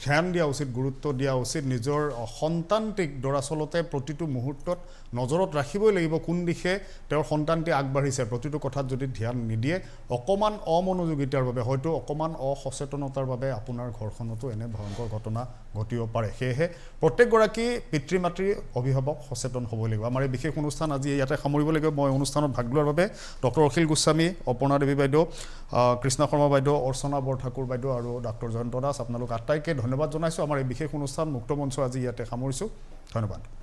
ধ্যান দিয়া উচিত গুৰুত্ব দিয়া উচিত নিজৰ সন্তানটিক দৰাচলতে প্ৰতিটো মুহূৰ্তত নজৰত ৰাখিবই লাগিব কোন দিশে তেওঁৰ সন্তানটি আগবাঢ়িছে প্ৰতিটো কথাত যদি ধ্যান নিদিয়ে অকণমান অমনোযোগিতাৰ বাবে হয়তো অকণমান অসচেতনতাৰ বাবে আপোনাৰ ঘৰখনতো এনে ভয়ংকৰ ঘটনা ঘটিব পাৰে সেয়েহে প্ৰত্যেকগৰাকী পিতৃ মাতৃ অভিভাৱক সচেতন হ'ব লাগিব আমাৰ এই বিশেষ অনুষ্ঠান আজি ইয়াতে সামৰিব লাগিব মই অনুষ্ঠানত ভাগ লোৱাৰ বাবে ডক্টৰ অখিল গোস্বামী অপৰ্ণা দেৱী বাইদেউ কৃষ্ণা শৰ্মা বাইদেউ অৰ্চনা বৰঠাকুৰ বাইদেউ আৰু ডক্টৰ জয়ন্ত দাস আপোনালোক আটাইকে ধন্যবাদ জনাইছোঁ আমাৰ এই বিশেষ অনুষ্ঠান মুক্ত মঞ্চ আজি ইয়াতে সামৰিছোঁ ধন্যবাদ